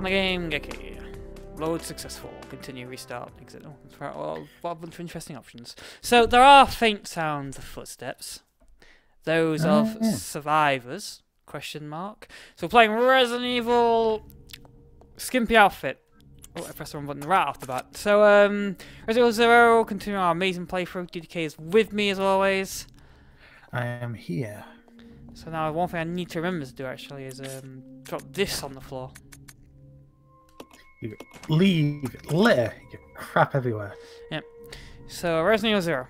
the Game-Geki. Load successful. Continue, restart, exit. Oh, what a bunch of interesting options. So there are faint sounds of footsteps. Those of survivors, question mark. So we're playing Resident Evil Skimpy Outfit. Oh, I pressed the wrong button right off the bat. So, Resident Evil 0, continue our amazing playthrough. DDK is with me as always. I am here. So now one thing I need to remember to do actually is drop this on the floor. You leave litter, you crap everywhere. Yep. So Resident Evil 0.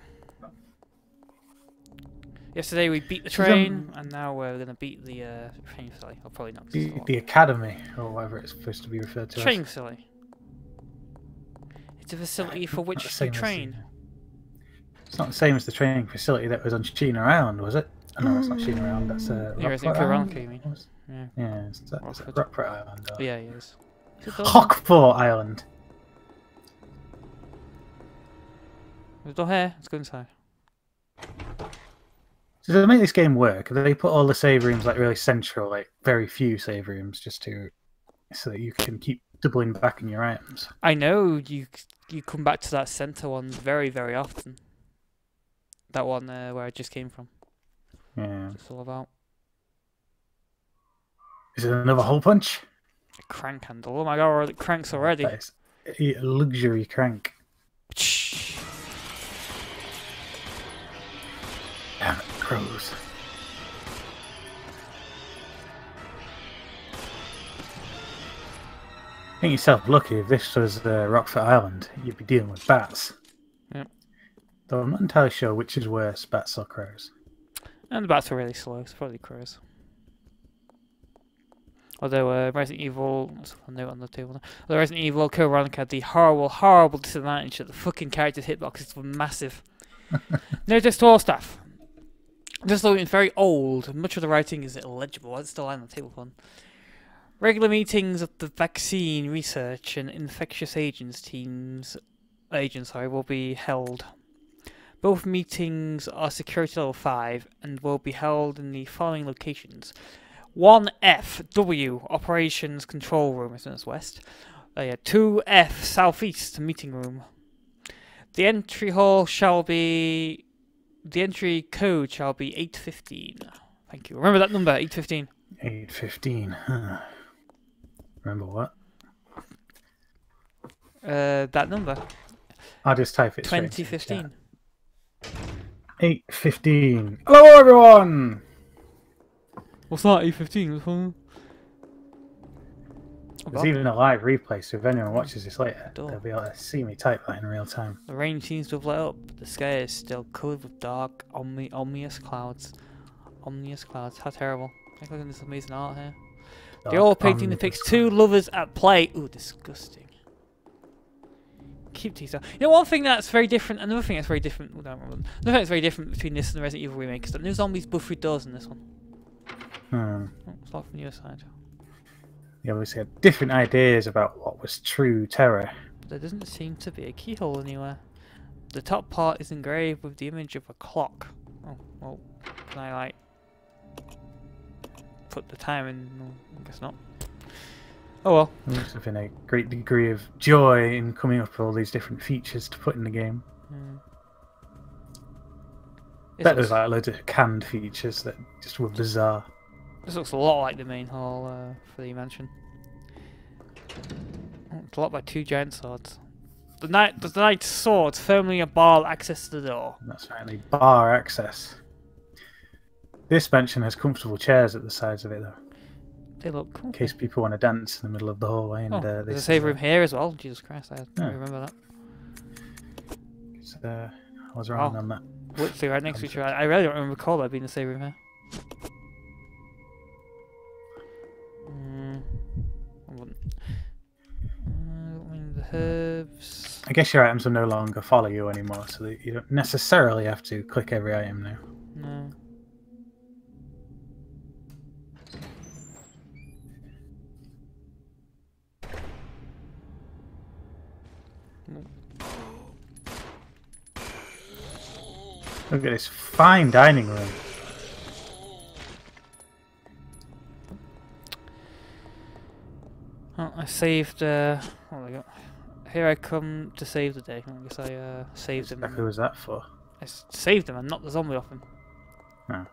Yesterday we beat the train, and now we're gonna beat the training facility. Or probably not. The academy, or whatever it's supposed to be referred to. Training facility. It's a facility for which you train. It's not the same as the training facility that was on Sheena Island, was it? Oh, no, it's not Sheena Island. That's Resident Evil, you mean? Yeah. Yeah, it's Rockport Island. Or... Yeah, it is. Hockport Island. There's a door here. Let's go inside. So to make this game work, they put all the save rooms like really central, like very few save rooms, just to so that you can keep doubling back in your items. I know you come back to that center one very, very often. That one where I just came from. Yeah. It's all about. Is it another hole punch? A crank handle. Oh my god, it cranks already. That is a luxury crank. Damn it, crows. I think yourself lucky if this was Rockford Island, you'd be dealing with bats. Yep. Though I'm not entirely sure which is worse, bats or crows. And the bats are really slow, so probably crows. Although Resident Evil, a note on the table. Although Resident Evil Code Veronica had the horrible, horrible disadvantage that the fucking character's hitboxes were massive. No just all stuff. Just though it's very old, much of the writing is illegible. It's still on the table fun. Regular meetings of the vaccine research and infectious agents will be held. Both meetings are security level 5 and will be held in the following locations: 1FW Operations Control Room, as soon as west. 2F Southeast Meeting Room. The entry code shall be 815. Thank you. Remember that number, 815. 815. Huh. Remember what? That number. I'll just type it. 2015. 815. Hello, everyone. What's that? 815. There's even a live replay, so if anyone watches this later, Door. they'll be able to see me type that in real time. The rain seems to have let up, but the sky is still covered with dark, ominous clouds. Ominous clouds. How terrible. Look at this amazing art here. The oil painting depicts two lovers at play. Ooh, disgusting. Keep these out. You know, one thing that's very different, another thing that's very different, another thing that's very different between this and the Resident Evil remake is that no zombies buff through doors in this one. Oh, it's locked from your side. They obviously had different ideas about what was true terror. But there doesn't seem to be a keyhole anywhere. The top part is engraved with the image of a clock. Oh, well, can I, like, put the time in? No, I guess not. Oh well. There must have been a great degree of joy in coming up with all these different features to put in the game. Bet there's like loads of canned features that just were bizarre. This looks a lot like the main hall for the mansion. Oh, it's locked by two giant swords. The knight's swords firmly bar access to the door. That's right, they bar access. This mansion has comfortable chairs at the sides of it, though. They look cool. In case people want to dance in the middle of the hallway. And, there's a save room here as well. Jesus Christ, I remember that. I was wrong on that. Literally right next to each other. I really don't recall there being a save room here. The herbs. I guess your items will no longer follow you anymore, so that you don't necessarily have to click every item now. No. Look at this fine dining room. Well, I saved. What have I got? Here I come to save the day. I guess I saved him. Exactly, who was that for? I saved him and knocked the zombie off him. Oh.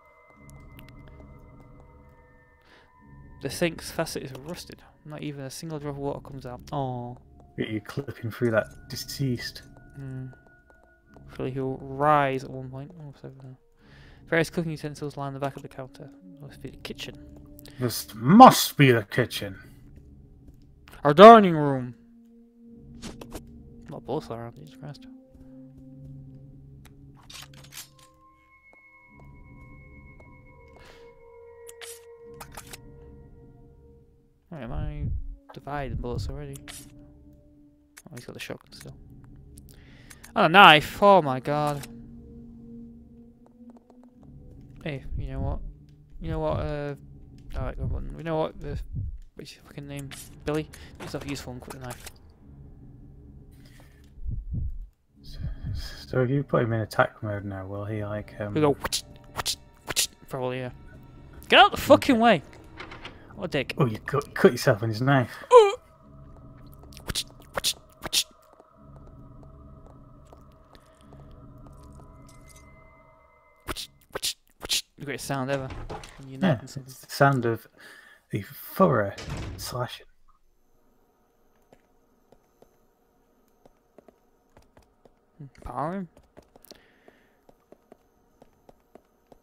The sink's facet is rusted. Not even a single drop of water comes out. Oh. Get you clipping through that deceased. Hopefully he'll rise at one point. Oh, it's over there. Various cooking utensils line the back of the counter. Must be the kitchen. This must be the kitchen. Our dining room. Not both are, Jesus Christ. Alright, am I dividing bullets already? Oh, he's got the shotgun still. Oh, a knife! Oh my god. Hey, you know what? You know what, alright, go on. You know what, what's your fucking name? Billy? Do stuff useful and quick the knife. So if you put him in attack mode now, will he like We go probably, yeah. Get out the fucking way! What a dick. Oh, you cut yourself with his knife. The greatest sound ever. Yeah, it's the sound of a thorough slashing. Power him.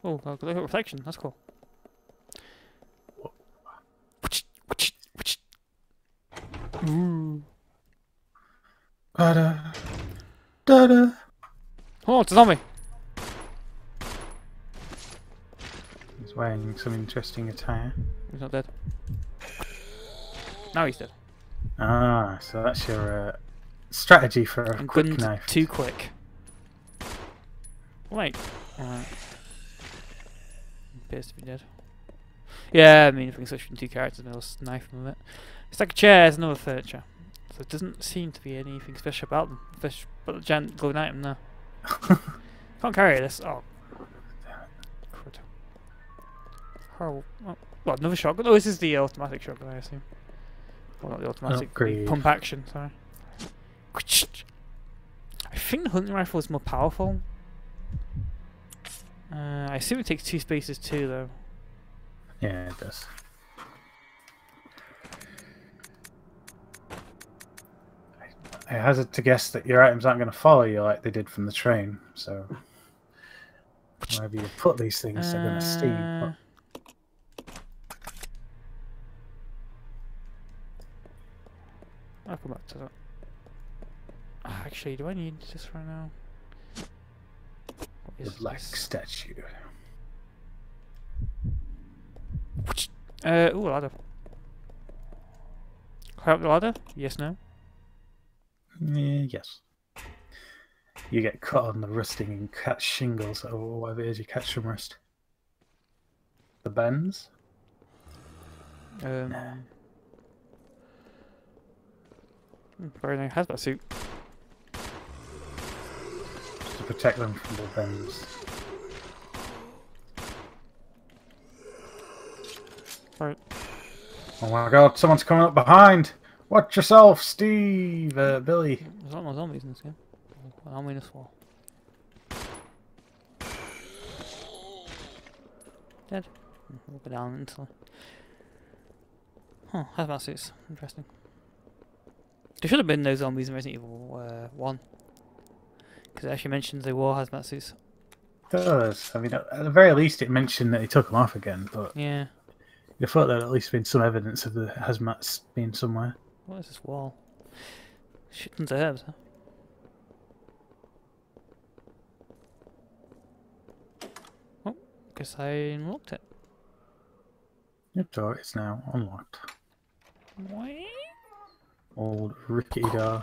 Oh, look at reflection. That's cool. Ooh. Da-da. Da-da. Oh, it's a zombie. He's wearing some interesting attire. He's not dead. Now he's dead. Ah, so that's your strategy for a quick knife. Too quick. Wait. Alright. Appears to be dead. Yeah, I mean, if we can switch from two characters, maybe I'll knife them a bit. It's like a chair, there's no furniture. So it doesn't seem to be anything special about them. But the giant glowing item now. Can't carry this. Oh. Crud. Oh, what, another shotgun? Oh, this is the automatic shotgun, I assume. Well, not the automatic, the pump action, sorry. I think the hunting rifle is more powerful. I assume it takes 2 spaces too, though. Yeah, it does. I hazard to guess that your items aren't going to follow you like they did from the train, so wherever you put these things, they're going to steam. I'll come back to that. Actually, do I need this right now? The black statue. Ooh, a ladder. Climb up the ladder? Yes, no? Yes. You get caught on the rusting and catch shingles or whatever it is you catch from rust. The bends? Very nice hazmat suit. Just to protect them from the bends. Right. Oh my god, someone's coming up behind! Watch yourself, Steve! Billy. There's not more zombies in this game. I'm in this wall. Dead. We'll go down instantly. Huh, hazmat suits. Interesting. There should have been no zombies in Resident Evil 1. Because it actually mentions they wore hazmat suits. It does. I mean, at the very least it mentioned that he took them off again, but... Yeah. I thought there'd at least been some evidence of the hazmats being somewhere. What is this wall? Shit tons of herbs, huh? Oh, guess I unlocked it. Your door is now unlocked. What? Old rickety door.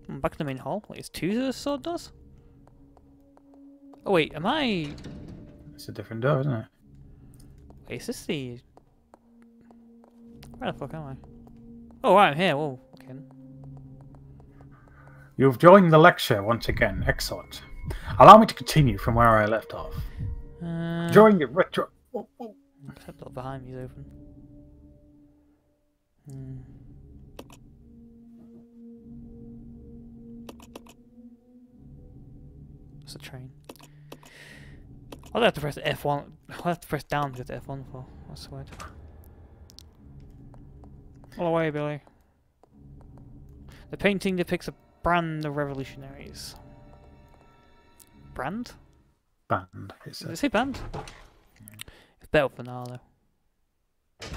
I'm back in the main hall. Wait, it's 2 the sword doors? Oh wait, am I... It's a different door, isn't it? Wait, is this the... Where the fuck am I? Oh, right, I'm here. Whoa, okay. You've joined the lecture once again. Excellent. Allow me to continue from where I left off. During the retro... That door behind me is open. It's a train. I'll have to press F1. I'll have to press down to get to F1 for. That's weird. All away, Billy. The painting depicts a band of revolutionaries. Brand? Band. Does it say band? It's better for now, though.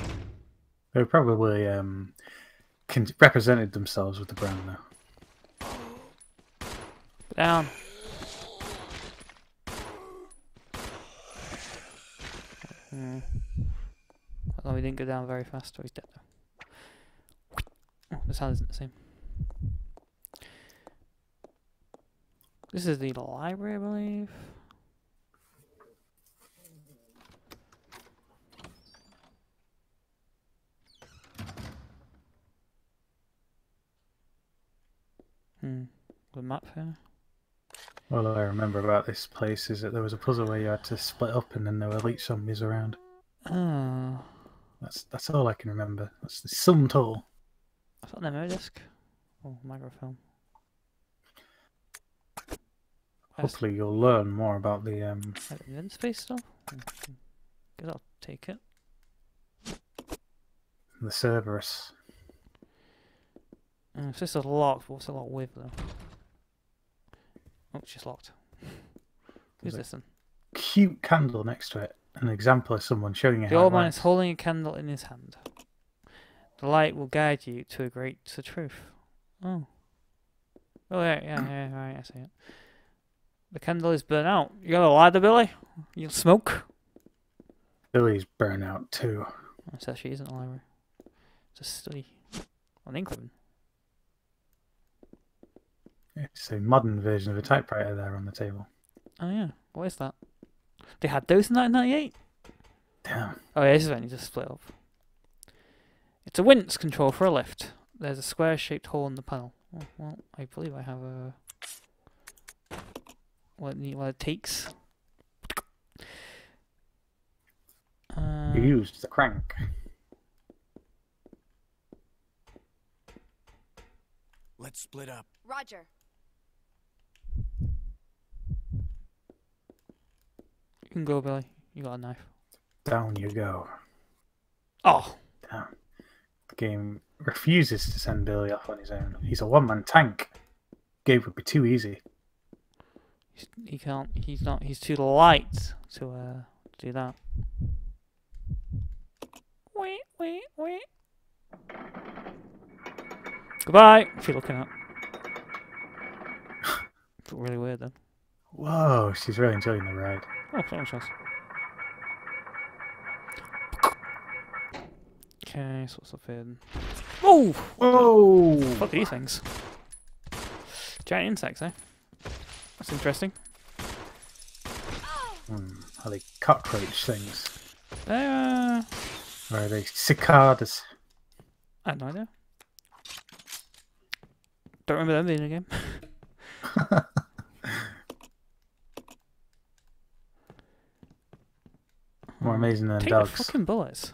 They probably represented themselves with the brand now. Down. Oh, he didn't go down very fast, or he's dead now. Oh, this hand isn't the same. This is the library, I believe. The map here. All I remember about this place is that there was a puzzle where you had to split up and then there were elite zombies around. Oh. That's all I can remember. That's the sum total. Is that an memo disc? Oh, microfilm. Hopefully you'll learn more about the event space stuff? Guess I'll take it. The Cerberus. If this is locked, what's it locked with though? Oh, it's just locked. Who's this then? Cute candle next to it. An example of someone showing you the how old it man works. is holding a candle in his hand. The light will guide you to the truth. Oh. Oh yeah, right, I see it. The candle is burnt out. You got a lighter, Billy? You'll smoke? Billy's burnt out too. This actually isn't a library. It's a study. An ink ribbon. It's a modern version of a typewriter there on the table. Oh yeah, what is that? They had those in 1998? Damn. Oh yeah, this is when you just split up. It's a winch control for a lift. There's a square-shaped hole in the panel. Oh, well, I believe I have a... what it takes. You used the crank. Let's split up. Roger. You can go, Billy. You got a knife. Down you go. Oh! Down. The game refuses to send Billy off on his own. He's a one-man tank. Game would be too easy. He can't. He's not. He's too light to do that. Wait, wait, wait. Goodbye. If you're looking at. It's really weird then. Whoa, she's really enjoying the ride. Oh, so much else. Okay, so what's up here? Oh! Whoa! Fuck these things. Giant insects, eh? That's interesting. Are they cockroach things? They're, Or are they cicadas? I have no idea. Don't remember them being in a game. More amazing than Take dogs. the fucking bullets.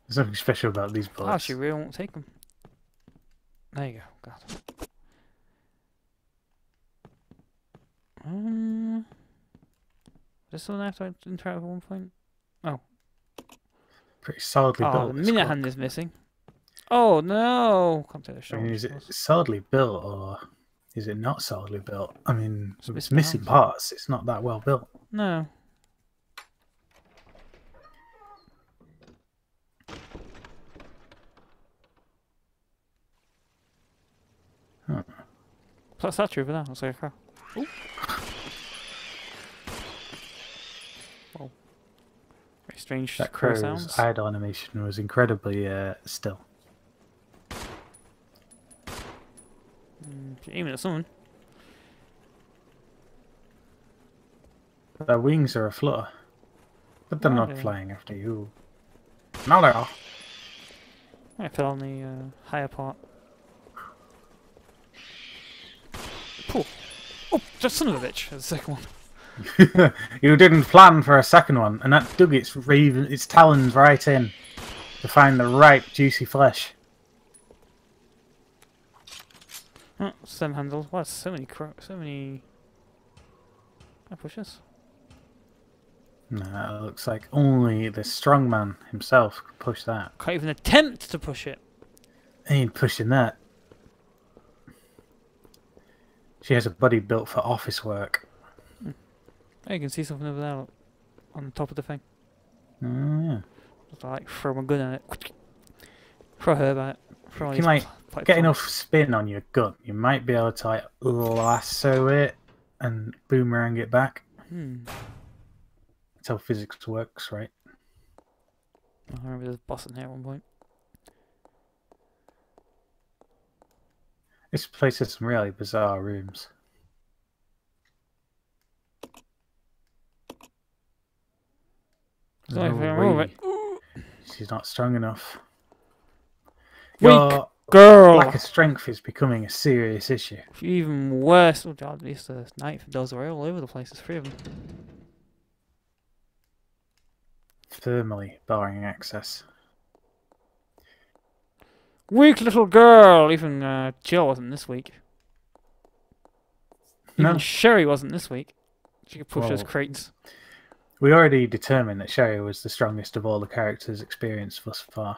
There's nothing special about these Oh, bullets. she really won't take them. There you go. God. Is this something I have to interact with at one point? Oh. Pretty solidly Oh, built. the this minute clock. hand is missing. Oh no! Can't take the I shot. mean, is it solidly built or is it not solidly built? I mean, It's if it's missing missing parts. parts. It's not that well built. No. Huh. What's that statue over there? Looks like a car. Ooh. Whoa. Very strange That crow crow's sounds. idle animation was incredibly still. You're aiming at someone. Their wings are aflutter, but they're Oh, not yeah. flying after you. Now they are. I fell on the higher part. Cool. Oh, just son of a bitch. There's the second one. You didn't plan for a second one, and that dug its talons right in to find the right juicy flesh. Oh, stem handles. What? So many so many. I push this. No, it looks like only the strong man himself could push that. Can't even attempt to push it. Ain't pushing that. She has a body built for office work. Oh, you can see something over there, look, on the top of the thing. Oh, yeah. Just like throw my gun at it. Throw her at it. Throw You can like get enough spin on your gun. You might be able to like lasso it and boomerang it back. That's how physics works, right? I remember there's a boss in here at one point. This place has some really bizarre rooms. Sorry if I No move way. it. She's not strong enough. Weak Your girl! lack of strength is becoming a serious issue. Even worse. Oh god, these knife doors are all over the place. There's 3 of them. Thermally barring access. Weak little girl! Even Jill wasn't this week. Even No. Sherry wasn't this week. She could push those Whoa. crates. We already determined that Sherry was the strongest of all the characters experienced thus far.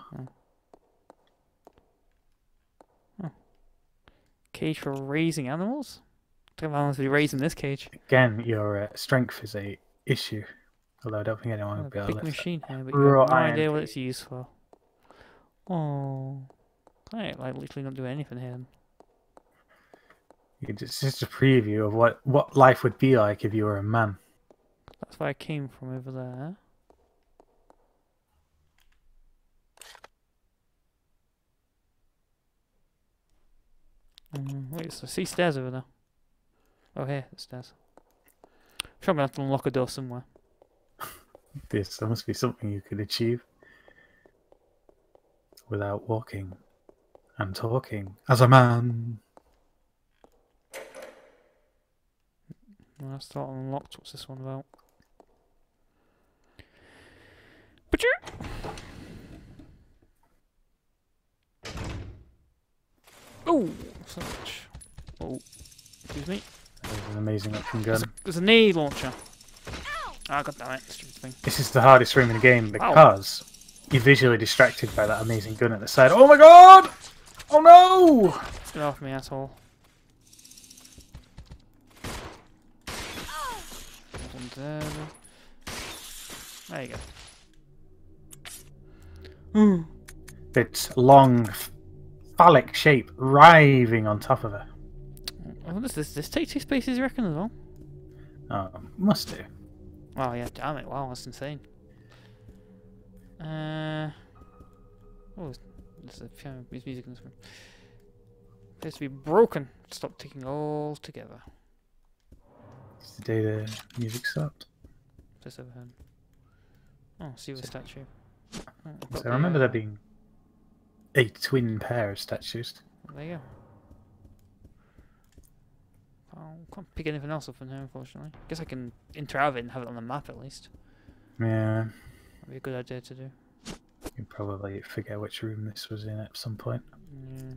Cage for raising animals? Don't know how to be raising this cage. Again, your strength is a issue. Although I don't think anyone A will be able big to lift machine here, but that. you have Raw no iron idea what cage. it's used for. Oh. I like literally not doing anything here. It's just a preview of what life would be like if you were a man. That's where I came from over there. Wait, so I see stairs over there. Oh, here, the stairs. Sure, I'm gonna have to unlock a door somewhere. There must be something you could achieve without walking and talking as a man. Well, that's not unlocked. What's this one about? But oh, so much. Oh, excuse me. There's an amazing looking gun. There's a knee launcher. Ah, god damn it, stupid thing. This is the hardest room in the game because you're visually distracted by that amazing gun at the side. Oh my god! Oh no! Get off me, asshole. One there. There you go. Its long, phallic shape writhing on top of her. What does this take 2 spaces, you reckon, as well? Oh, must do. Wow, yeah, damn it. Wow, that's insane. Oh, there's a piano, there's music in this room. Appears to be broken. Stop ticking all together. It's the day the music stopped. Just overhead. Oh, see the statue. Oh, So I remember there being a twin pair of statues. There you go. Oh, can't pick anything else up in here, unfortunately. Guess I can enter out of it and have it on the map at least. Yeah, That'd be a good idea to do. you probably forget which room this was in at some point. Yeah.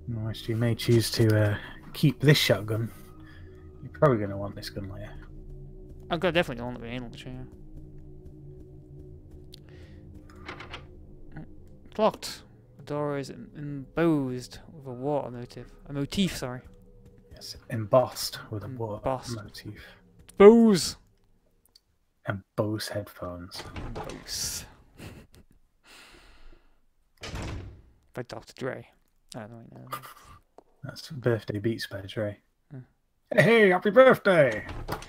Whilst you may choose to keep this shotgun, you're probably going to want this gun later. I'm gonna definitely want the grenade launcher. Yeah. It's locked. The door is embossed with a water motif. A motif, sorry. Yes, embossed with a water Embossed. motif. Bose. And Bose headphones. Bose. By Dr. Dre. I don't know. That's birthday beats by Dre. Hmm. Hey, happy birthday!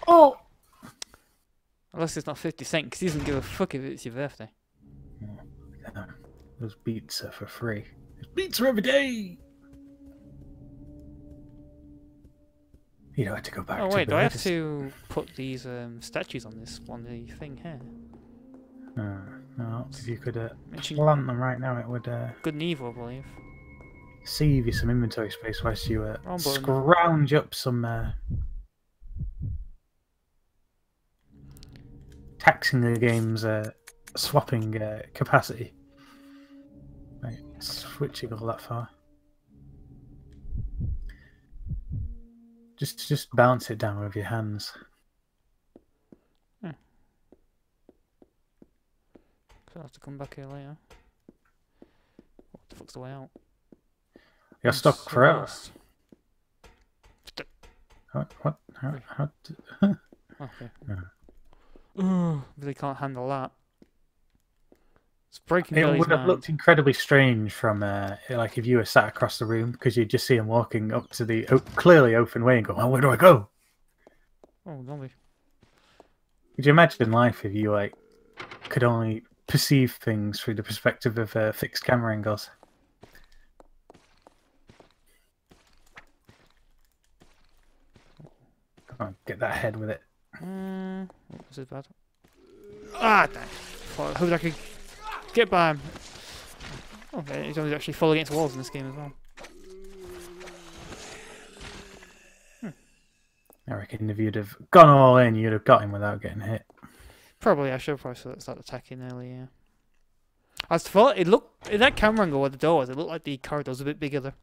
Oh! Unless it's not 50 Cent, because he doesn't give a fuck if it's your birthday. Yeah, those beats are for free. Those beats are every day! You don't have to go back Oh to wait, do I have bed. to put these statues on this thing here? No, if you could Mention plant them right now, it would good and evil, I believe. save you some inventory space whilst you button. scrounge up some taxing the game's swapping capacity. Right, switching all that far. Just bounce it down with your hands. So I'll have to come back here later. What the fuck's the way out? You're stuck So forever. lost. What? How Okay. Yeah. Really can't handle that. It's breaking It Billy's would have mind. looked incredibly strange from like if you were sat across the room, because you'd just see him walking up to the clearly open way and go, "Oh, where do I go?" Oh, zombie. Could you imagine life if you like could only perceive things through the perspective of fixed camera angles? Come on, get that head with it. Oh, this is bad. Ah, dang. I hope I could get by him. Okay, he's only actually fall against walls in this game as well. I reckon if you'd have gone all in, you'd have got him without getting hit. Probably, I should probably start attacking early, yeah. As for it looked, in that camera angle where the door was, it looked like the corridor was a bit bigger there.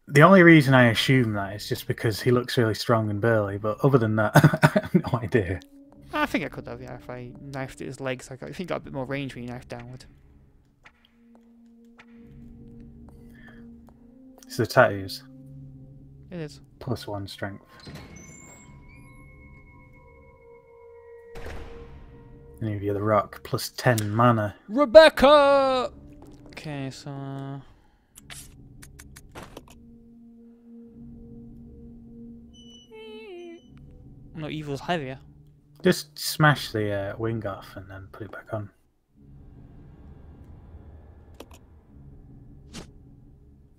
The only reason I assume that is just because he looks really strong and burly, but other than that, I have no idea. I think I could have, yeah, if I knifed at his legs. I think I got a bit more range when you knifed downward. It's the tattoos. It is. +1 strength. And if you're the rock, +10 mana. Rebecca! Okay, so... No, evil's heavier. Just smash the wing off and then put it back on.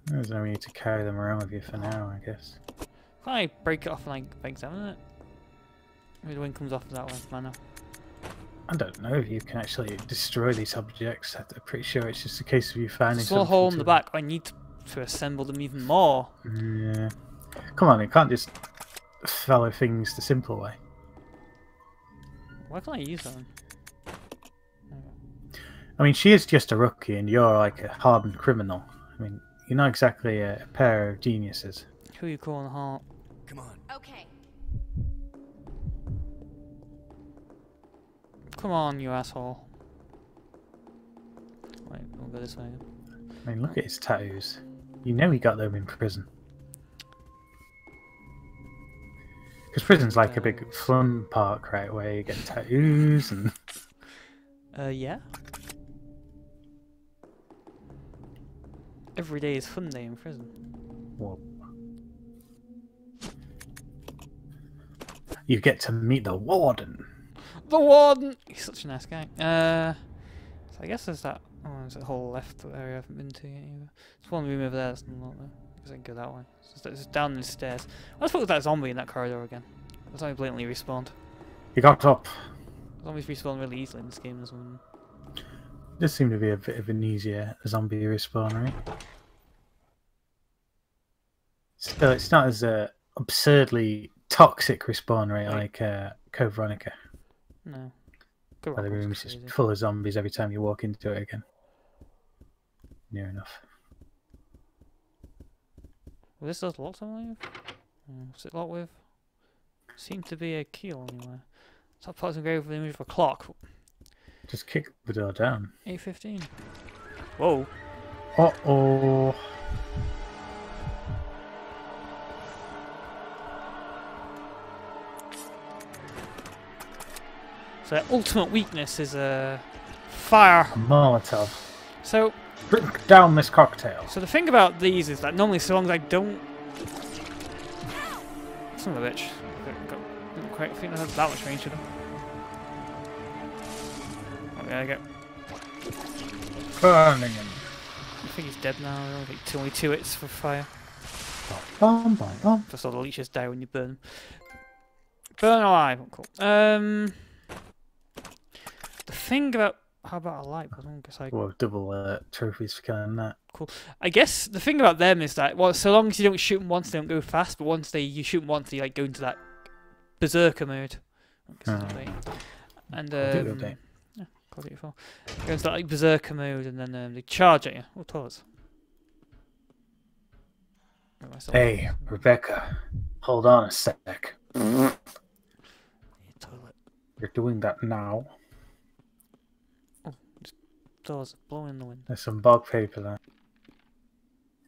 There's no need to carry them around with you for now, I guess. Can I break it off and like examine it? Maybe the wing comes off that way, mana. I don't know if you can actually destroy these objects. I'm pretty sure it's just a case of you finding Small something hole in to- the back. I need to assemble them even more. Yeah. Come on, you can't just follow things the simple way. Why can't I use that one? I mean, she is just a rookie and you're like a hardened criminal. I mean, you're not exactly a pair of geniuses. Who you calling heart? Come on. Okay. Come on, you asshole. Wait, we'll go this way. I mean, look at his tattoos. You know he got them in prison. Because prison's like a big fun park, right, where you get tattoos and... Yeah. Every day is fun day in prison. Well, you get to meet the warden. The warden! He's such a nice guy. So I guess there's that. Oh, there's a whole left area I haven't been to yet either. There's one room over there that's not there. I guess I can go that way. It's down the stairs. Let's look at that zombie in that corridor again. The zombie blatantly respawned. You got up. Zombies respawn really easily in this game as well. Does seem to be a bit of an easier zombie respawn, right? Still, it's not as absurdly toxic respawn rate like Code Veronica. No. Where the room's just full of zombies every time you walk into it again. Near enough. Well, this does lots, I believe. What's it locked with? Seems to be a keel anywhere. Top part's engraved with the image of a clock. Just kick the door down. 8:15. Whoa. Uh-oh. So their ultimate weakness is fire. Molotov. So Drink down this cocktail. the thing about these is that normally so long as I don't... Son of a bitch. Didn't quite think I had that much range to them. Oh, there you go. Burning him. I think he's dead now. I think only 2 hits for fire. Bum, bum, bum. Just all the leeches die when you burn them. Burn alive. Oh, cool. The thing about... How about a light? I guess I... Well, double trophies for killing that. Cool. I guess the thing about them is that, well, so long as you don't shoot them once, they don't go fast. But once you shoot them once, they like go into that berserker mode, And Call of Duty update. yeah, Call of Duty 4. It goes like berserker mode, and then they charge at you. Oh, toilets. Hey, Rebecca, hold on a sec. Toilet. You're doing that now. Doors blowing in the wind. There's some bog paper there.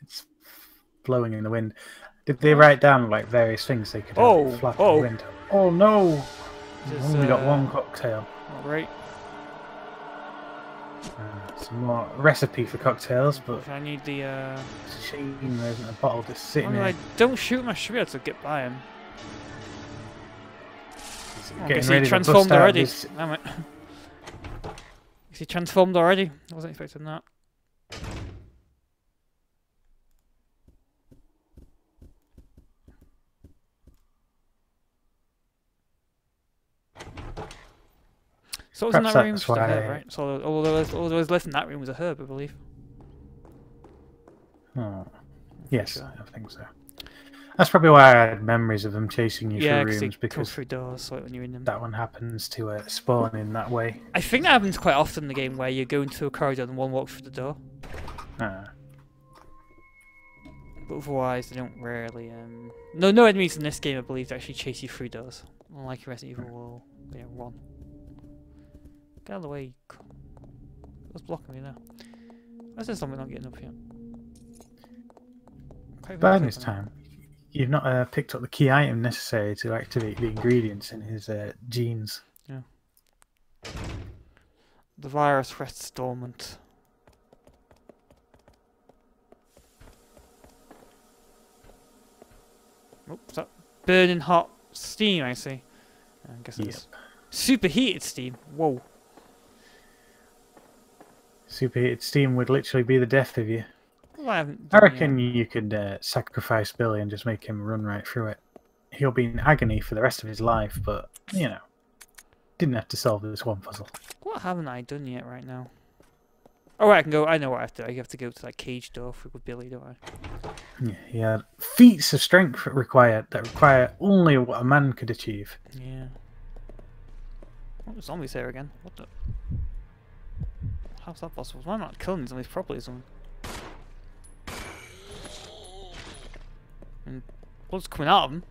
It's blowing in the wind. Did they write down like various things they could have flapping in the wind? Oh no! We've only got one cocktail. Right. Some more recipe for cocktails, but I need the. it's a shame there isn't a bottle just sitting there. Don't shoot him, I should be able to get by him. Getting ready he transformed to bust already. Out this... Damn it. Is he transformed already? I wasn't expecting that. So what was in that room? Just a herb, right? So all there was left in that room was a herb, I believe. Oh. Yes, I think so. That's probably why I had memories of them chasing you through rooms, because through doors, so when you're in them. that one happens to spawn in that way. I think that happens quite often in the game, where you go into a corridor and one walks through the door. Ah. But otherwise, they don't really. No enemies in this game, I believe, that actually chase you through doors, unlike Resident Evil 1. Get out of the way. What's blocking me now? Why is there something not getting up here? Bonus time. You've not picked up the key item necessary to activate the ingredients in his genes. Yeah. The virus rests dormant. Oops, that burning hot steam, I see. I guess it's superheated steam. Whoa. Superheated steam would literally be the death of you. Well, I reckon you could sacrifice Billy and just make him run right through it. He'll be in agony for the rest of his life, but, you know, didn't have to solve this one puzzle. What haven't I done yet right now? Oh, I can go. I know what I have to do. I have to go to that cage door with Billy, don't I? Yeah, he had feats of strength required that require only what a man could achieve. Yeah. Oh, the zombies here again. What the? How's that possible? Why am I not killing these zombies properly or something? And blood's coming out of them.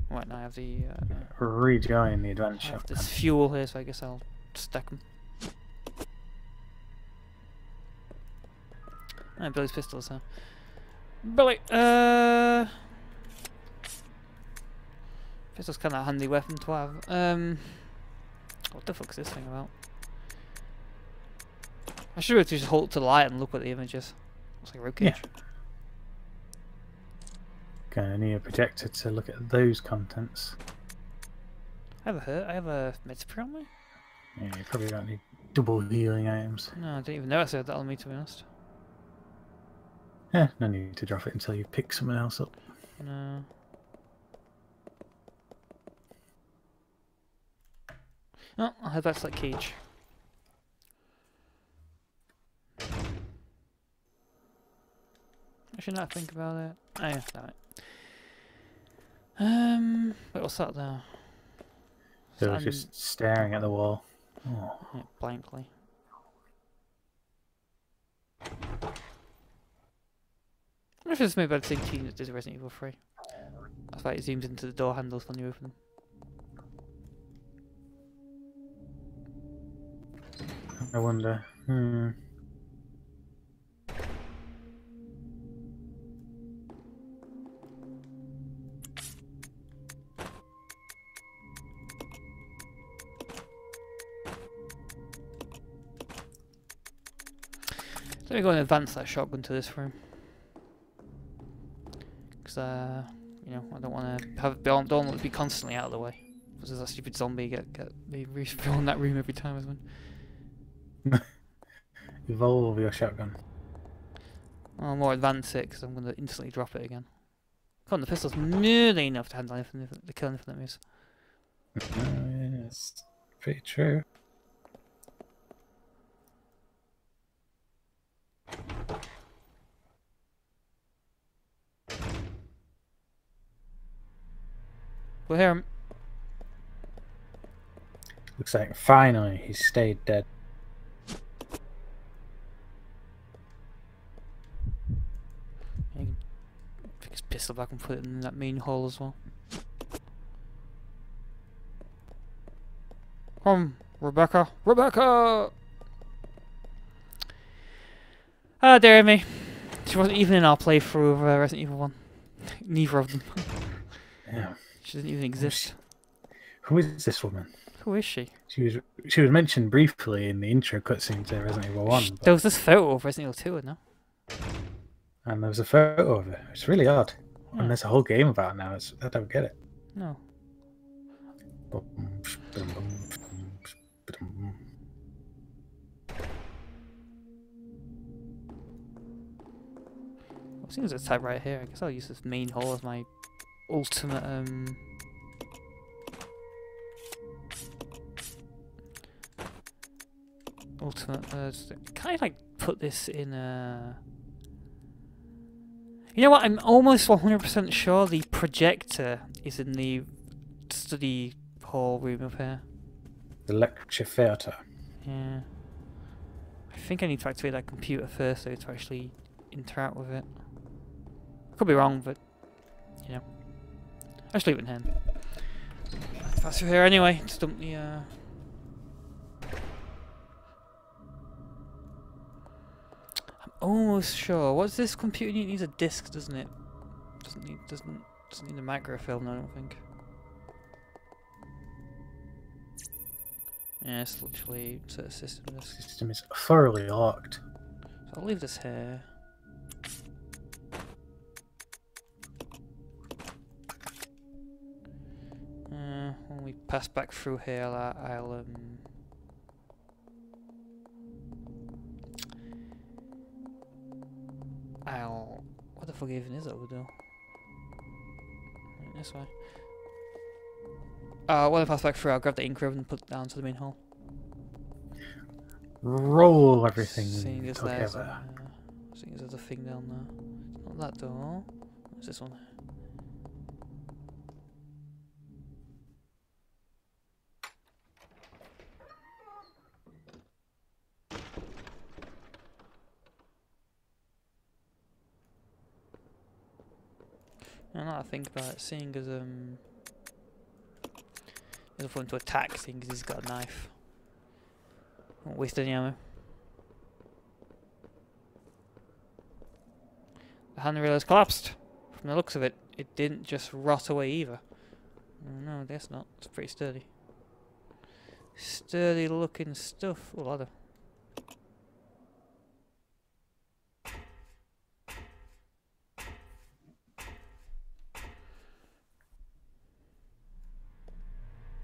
Right, now I have the... rejoin the adventure. I have this fuel here, so I guess I'll stack them. And Billy's pistols, huh? Billy, pistol's kind of a handy weapon to have. What the fuck's this thing about? I should have just hold to the light and look at the images. Looks like a road cage. Yeah. Gonna need a projector to look at those contents. I have a med spray on me? Yeah, you probably don't need double healing items. No, I didn't even notice I had that on me, to be honest. Yeah, no need to drop it until you pick someone else up. No. Oh, I'll head back to that cage. I should not think about it. Oh yeah, damn it. Wait, what's that there? So it's just staring at the wall. Oh. Yeah, blankly. I wonder if it's maybe the same team that did Resident Evil 3. That's why it zooms into the door handles when you open them. I wonder. Let me go and advance that shotgun to this room. Because, you know, I don't want to have don't want it to be constantly out of the way. Because there's that stupid zombie get me respawn in that room every time as well. Evolve your shotgun. I'll more advance it because I'm going to instantly drop it again. Come on, the pistol's nearly enough to handle anything to kill anything that moves. Oh, yes. Pretty true. We'll hear him. Looks like finally he's stayed dead. You can pick his pistol back and put it in that main hole as well. Come, Rebecca! Rebecca! Ah, dear me. She wasn't even in our playthrough of Resident Evil 1. Neither of them. Yeah. She didn't even exist. Who is this woman? Who is she? She was mentioned briefly in the intro cutscene to Resident Evil 1. There was this photo of Resident Evil 2, no? And there was a photo of her. It's really odd. Yeah. And there's a whole game about it now. I don't get it. No. I've seen there's a tab right here. I guess I'll use this main hole as my ultimate can I like put this in you know what, I'm almost 100% sure the projector is in the study hall room up here. The lecture theatre. Yeah. I think I need to activate that computer first though to actually interact with it. I could be wrong, but you know. I'll just leave it in hand. Pass through here anyway, just dump the I'm almost sure. What's this computer need? It needs a disk, doesn't it? Doesn't need a microfilm, I don't think. Yeah, it's literally a system disk. The system is thoroughly locked. So I'll leave this here. When we pass back through here, I'll what the fuck even is it over there? This way. When I pass back through, I'll grab the ink ribbon and put it down to the main hole. Roll everything Seeing as together. there's a thing down there. It's not that door. What's this one? Now that I think about it, seeing as he's going to attack, seeing as he's got a knife. Won't waste any ammo. The handrail has collapsed. From the looks of it, it didn't just rot away either. Oh, no, I guess not. It's pretty sturdy. Sturdy looking stuff. Oh, ladder.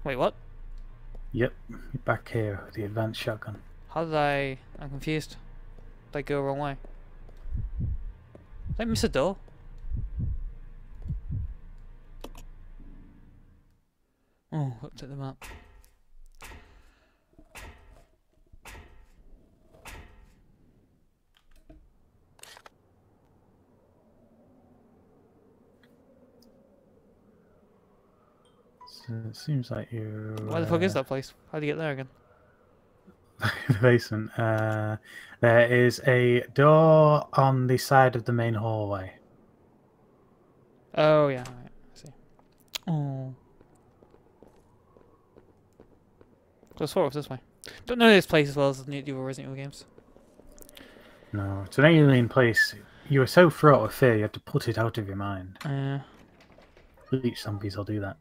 Wait, what? Yep, you're back here with the advanced shotgun. How did I'm confused. Did I go the wrong way? Did I miss a door? Oh, looked at the map. So it seems like you. Where the fuck is that place? How do you get there again? The basement. There is a door on the side of the main hallway. Oh, yeah, right. I see. Oh. So sort of this way. Don't know this place as well as the other Resident Evil games. No, it's an alien place. You were so fraught with fear, you had to put it out of your mind. Each zombies will do that.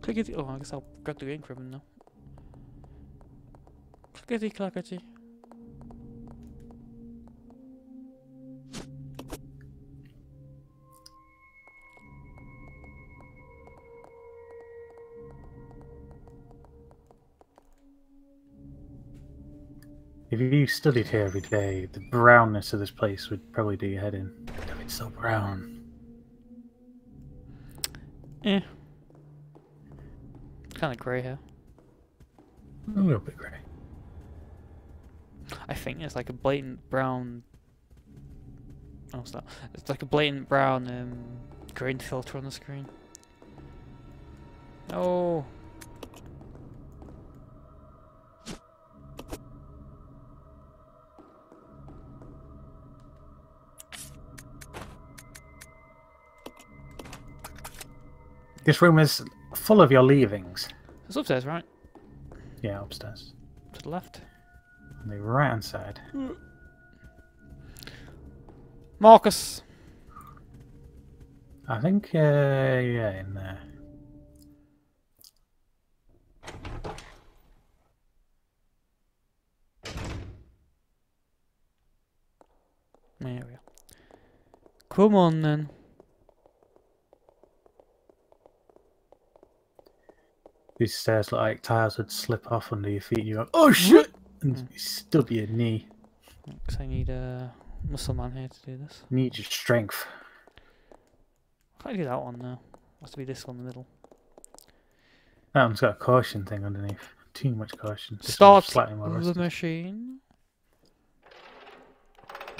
Clickety. Oh, I guess I'll grab the ink ribbon now. Clickety clackety. If you studied here every day, the brownness of this place would probably do your head in. Damn, it's so brown. Eh. Kind of grey here. A little bit grey. I think it's like a blatant brown. Oh, it's not. It's like a blatant brown grain filter on the screen. Oh. This room is full of your leavings. It's upstairs, right? Yeah, upstairs. To the left. On the right hand side. Marcus! I think, yeah, in there. There we go. Come on then. These stairs look like tiles would slip off under your feet and you go, oh shit! And you stub your knee. Because I need a muscle man here to do this. Need your strength. Can't do that one now. Has to be this one in the middle. That one's got a caution thing underneath. Too much caution. This Start one's slightly more the rusted. machine.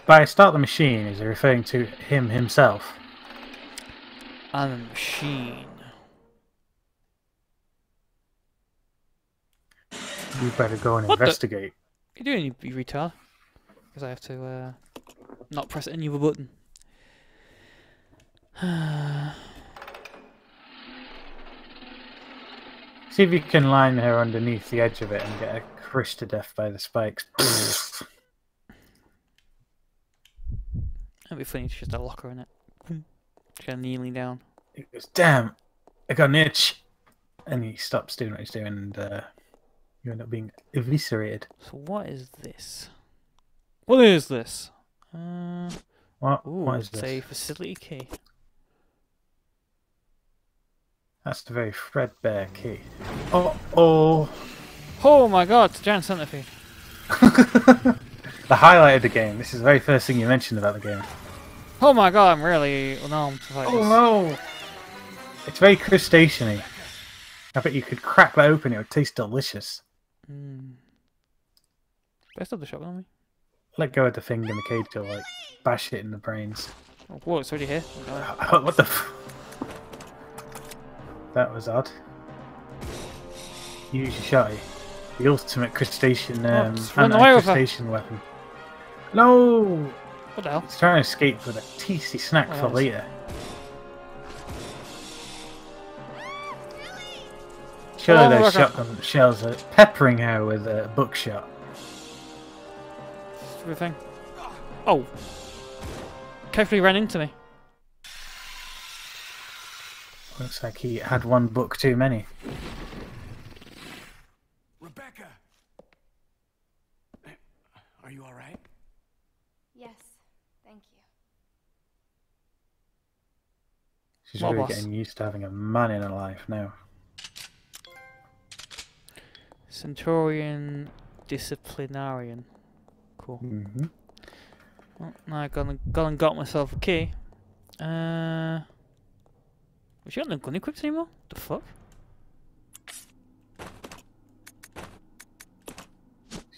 By start the machine, is he referring to him himself? And the machine. You better go and What the- investigate. What are you doing, you retard? Because I have to not press any other button. See if you can line her underneath the edge of it and get her crushed to death by the spikes. That'd be funny to just a locker in it. Just kind of kneeling down. He goes, damn, I got an itch. And he stops doing what he's doing and you end up being eviscerated. So what is this? What is this? What It's is this? a facility key. That's the very threadbare key. Oh. Oh my god, it's a giant centipede. The highlight of the game. This is the very first thing you mentioned about the game. Oh my god, I'm really unarmed to fight Oh this. no! It's very crustacean-y. I bet you could crack that open, it would taste delicious. Best of the shotgun on me. Let go of the thing in the cage to like bash it in the brains. Oh, whoa, it's already here. Oh, God. What the That was odd. Use your shotty. The ultimate crustacean just run away with her. crustacean weapon. No! What the hell? He's trying to escape with a tasty snack for Yes. later. Surely Oh, those look at- shotgun shells are peppering her with a buckshot. Everything. Oh. Carefully ran into me. Looks like he had one book too many. Rebecca! Are you alright? Yes, thank you. She's What really boss? getting used to having a man in her life now. Centurion Disciplinarian. Cool. Mm-hmm. Well, now I've gone and got myself a key. Was she got no gun equipped anymore? The fuck?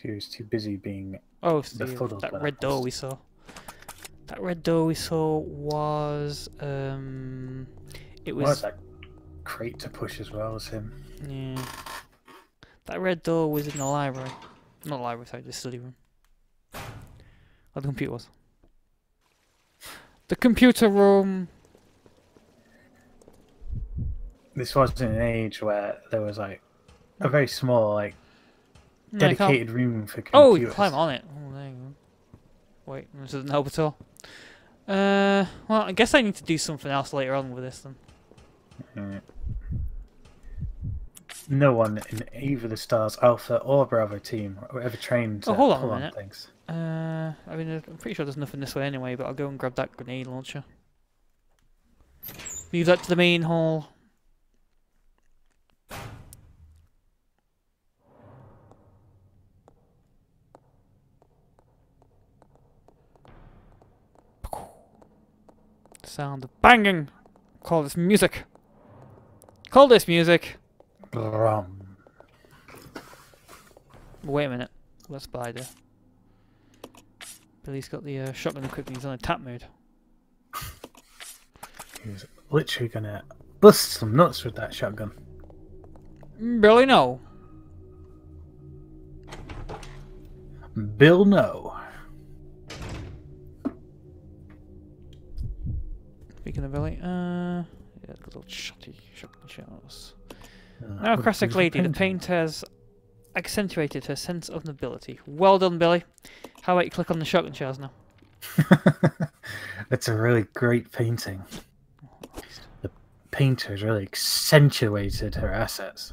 She was too busy being Oh, The Steve, photos that were red door we saw. That red door we saw was it what was that crate to push as well as him. yeah. That red door was in the library. Not the library, sorry, the study room. Where the computer was. The computer room. This was in an age where there was like a very small, like No, I can't- dedicated room for computers. Oh, you can climb on it. Oh, there you go. Wait, this doesn't help at all. Well, I guess I need to do something else later on with this then. Yeah. No one in either the Stars Alpha or Bravo team were ever trained to Oh, hold on a pull on minute. things. I mean, I'm pretty sure there's nothing this way anyway, but I'll go and grab that grenade launcher. Leave that to the main hall. Sound of banging. Call this music. Call this music. Brum. Wait a minute. What's spider? Billy's got the shotgun equipment. He's on attack mode. He's literally gonna bust some nuts with that shotgun. Billy, no. Bill, no. Speaking of Billy, yeah, good old shotgun shells. Now, classic lady, the paint has accentuated her sense of nobility. Well done, Billy. How about you click on the shotgun shells now? It's a really great painting. The painter has really accentuated her assets.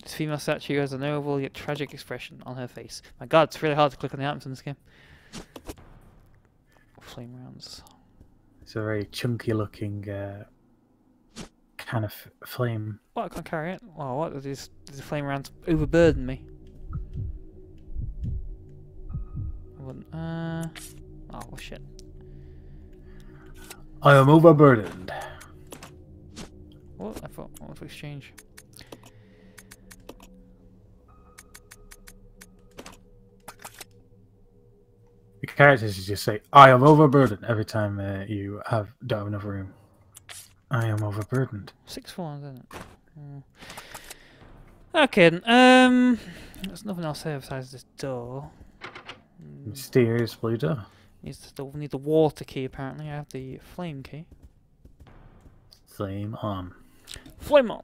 This female statue has a noble yet tragic expression on her face. My god, it's really hard to click on the items in this game. Flame rounds. It's a very chunky looking can of flame. What, I can't carry it? Oh, what? These flame rounds overburden me. Oh, well, shit. I am overburdened. What? I thought, what if exchange? The characters just say, I am overburdened every time you don't have enough room. I am overburdened. 6-4, isn't it? Okay, there's nothing else here besides this door. Mysterious blue door. We need the water key, apparently. I have the flame key. Flame on. Flame on!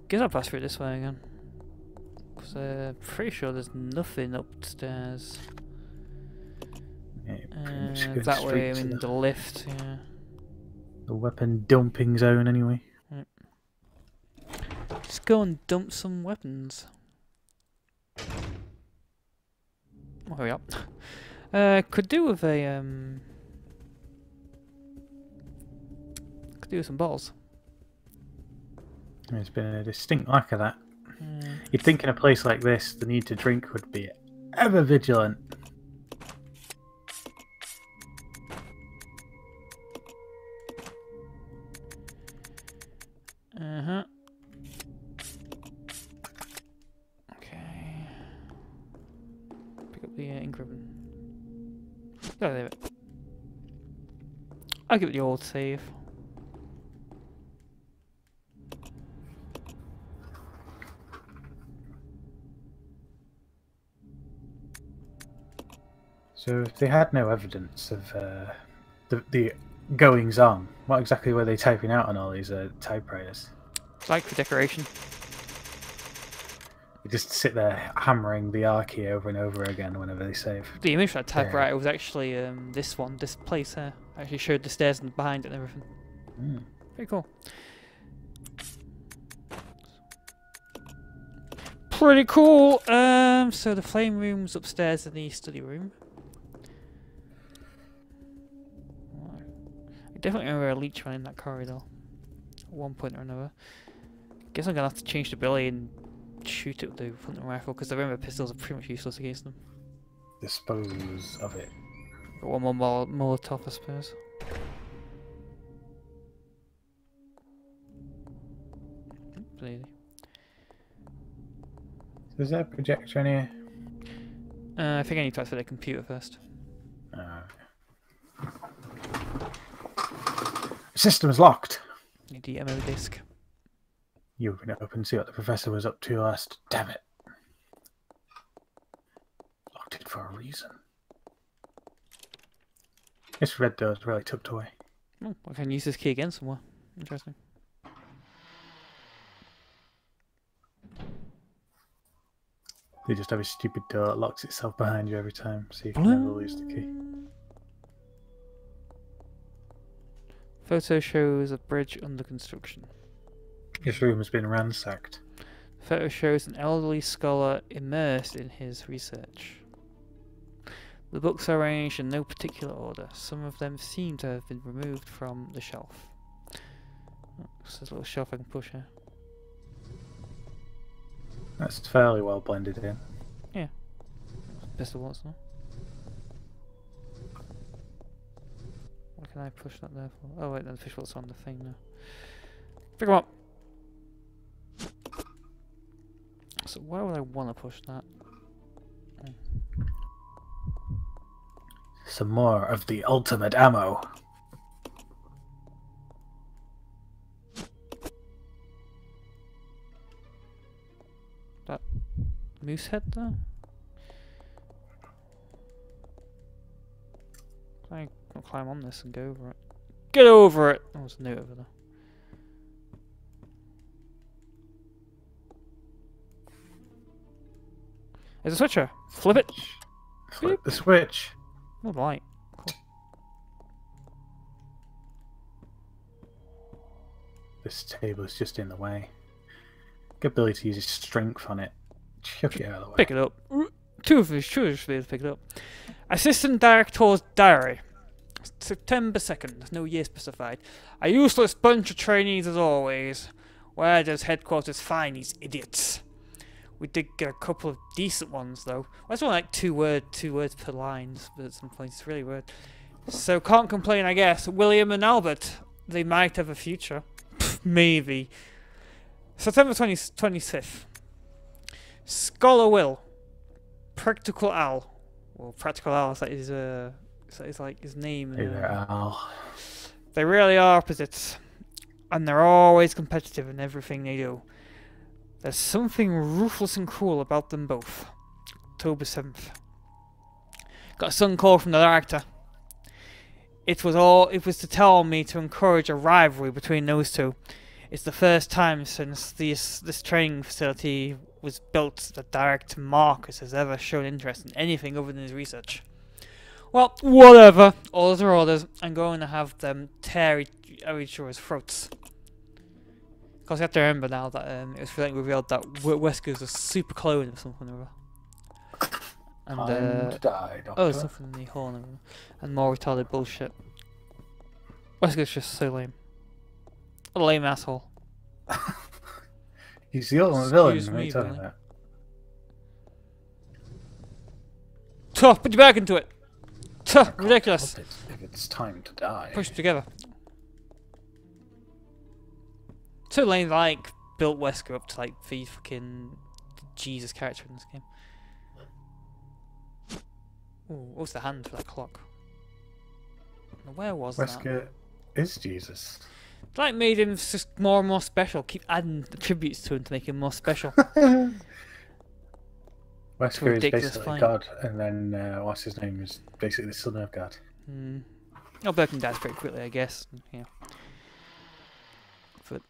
Guess I'll pass through this way again. Because I'm pretty sure there's nothing upstairs. Yeah, that way, I mean, the lift, yeah. The weapon dumping zone, anyway. Right. Just go and dump some weapons. Oh, hurry up. Could do with a, could do with some bottles. There's been a distinct lack of that. You'd think in a place like this, the need to drink would be ever vigilant. Okay. Pick up the ink ribbon. Oh, leave it. I'll give it the old save. So if they had no evidence of the goings on, what exactly were they typing out on all these typewriters? Like for decoration. They just sit there hammering the R key over and over again whenever they save. The image for that typewriter was actually this place here. Actually showed the stairs and behind it and everything. Pretty cool. Pretty cool. So the flame room's upstairs in the study room. I definitely remember a leech ran in that corridor at one point or another. Guess I'm gonna have to change the ability and shoot it with the hunting rifle because I remember pistols are pretty much useless against them. Dispose of it. Got one more Molotov, I suppose. Lady. Is there a projector in here? I think I need to access the computer first. System's locked. Need the MO disc. You open it up and see what the professor was up to last. Damn it. Locked it for a reason. This red door's really tucked away. Oh, I can use this key again somewhere. Interesting. They just have a stupid door that locks itself behind you every time, so you can never lose the key. Photo shows a bridge under construction. This room has been ransacked. Photo shows an elderly scholar immersed in his research. The books are arranged in no particular order. Some of them seem to have been removed from the shelf. Oh, there's a little shelf I can push here. That's fairly well blended in. Yeah. Best of what's now. What can I push that there for? Oh wait, the fish what's on the thing now. Pick 'em up! So why would I want to push that? Some more of the ultimate ammo. That moose head there? I'll climb on this and go over it. Get over it! Oh, there's a note over there. There's a switcher. Flip it. Flip the switch. Oh, right. Cool. This table is just in the way. Good ability to use his strength on it. Chuck it out of the way. Pick it up. Two of us should be able to pick it up. Assistant Director's Diary. September 2nd. No year specified. A useless bunch of trainees as always. Where does headquarters find these idiots? We did get a couple of decent ones though. Well, it's only like two words per line, but at some points it's really weird. So can't complain, I guess. William and Albert, they might have a future. Maybe. September 25th. Scholar Will. Practical Al. Well, Practical Al is like his name. Hey there, Al. They really are opposites. And they're always competitive in everything they do. There's something ruthless and cruel about them both. October 7th. Got a sudden call from the director. It was to tell me to encourage a rivalry between those two. It's the first time since this training facility was built that Director Marcus has ever shown interest in anything other than his research. Well, whatever. Orders are orders. I'm going to have them tear each other's throats. Because you have to remember now that it was revealed that Wesker's a super clone of something or other. And Time to die, Doctor. oh, there's something in the horn and more retarded bullshit. Wesker's just so lame. What a lame asshole. He's the ultimate villain. Excuse What are me, you talking Billy. about? Tuh, put your back into it. Tuh, Can't ridiculous. help it if it's time to die. Push together. So lame, like built Wesker up to like the fucking Jesus character in this game. Ooh, what's the hand for that clock? Where was that? Wesker is Jesus. Like made him just more and more special. Keep adding attributes to him to make him more special. Wesker is ridiculous basically fight. God, and then what's his name is basically the son of God. Oh, Birkin dies pretty quickly, I guess. Yeah. But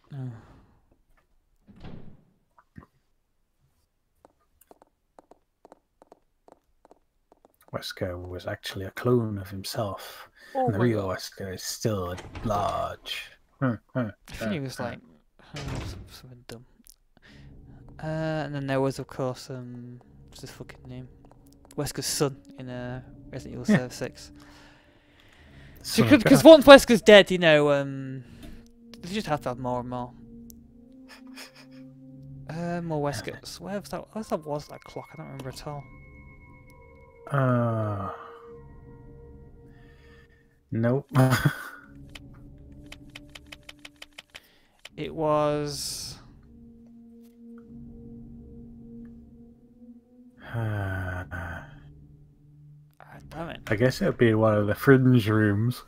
Wesker was actually a clone of himself, oh and the my real God. Wesker is still at large. I think he was like something dumb. And then there was, of course, what's his fucking name? Wesker's son in Resident Evil 6. Because once Wesker's dead, you know, they just have to have more and more. More Weskers. Where was that clock? I don't remember at all. Nope. It was. Damn it. I guess it would be one of the fringe rooms.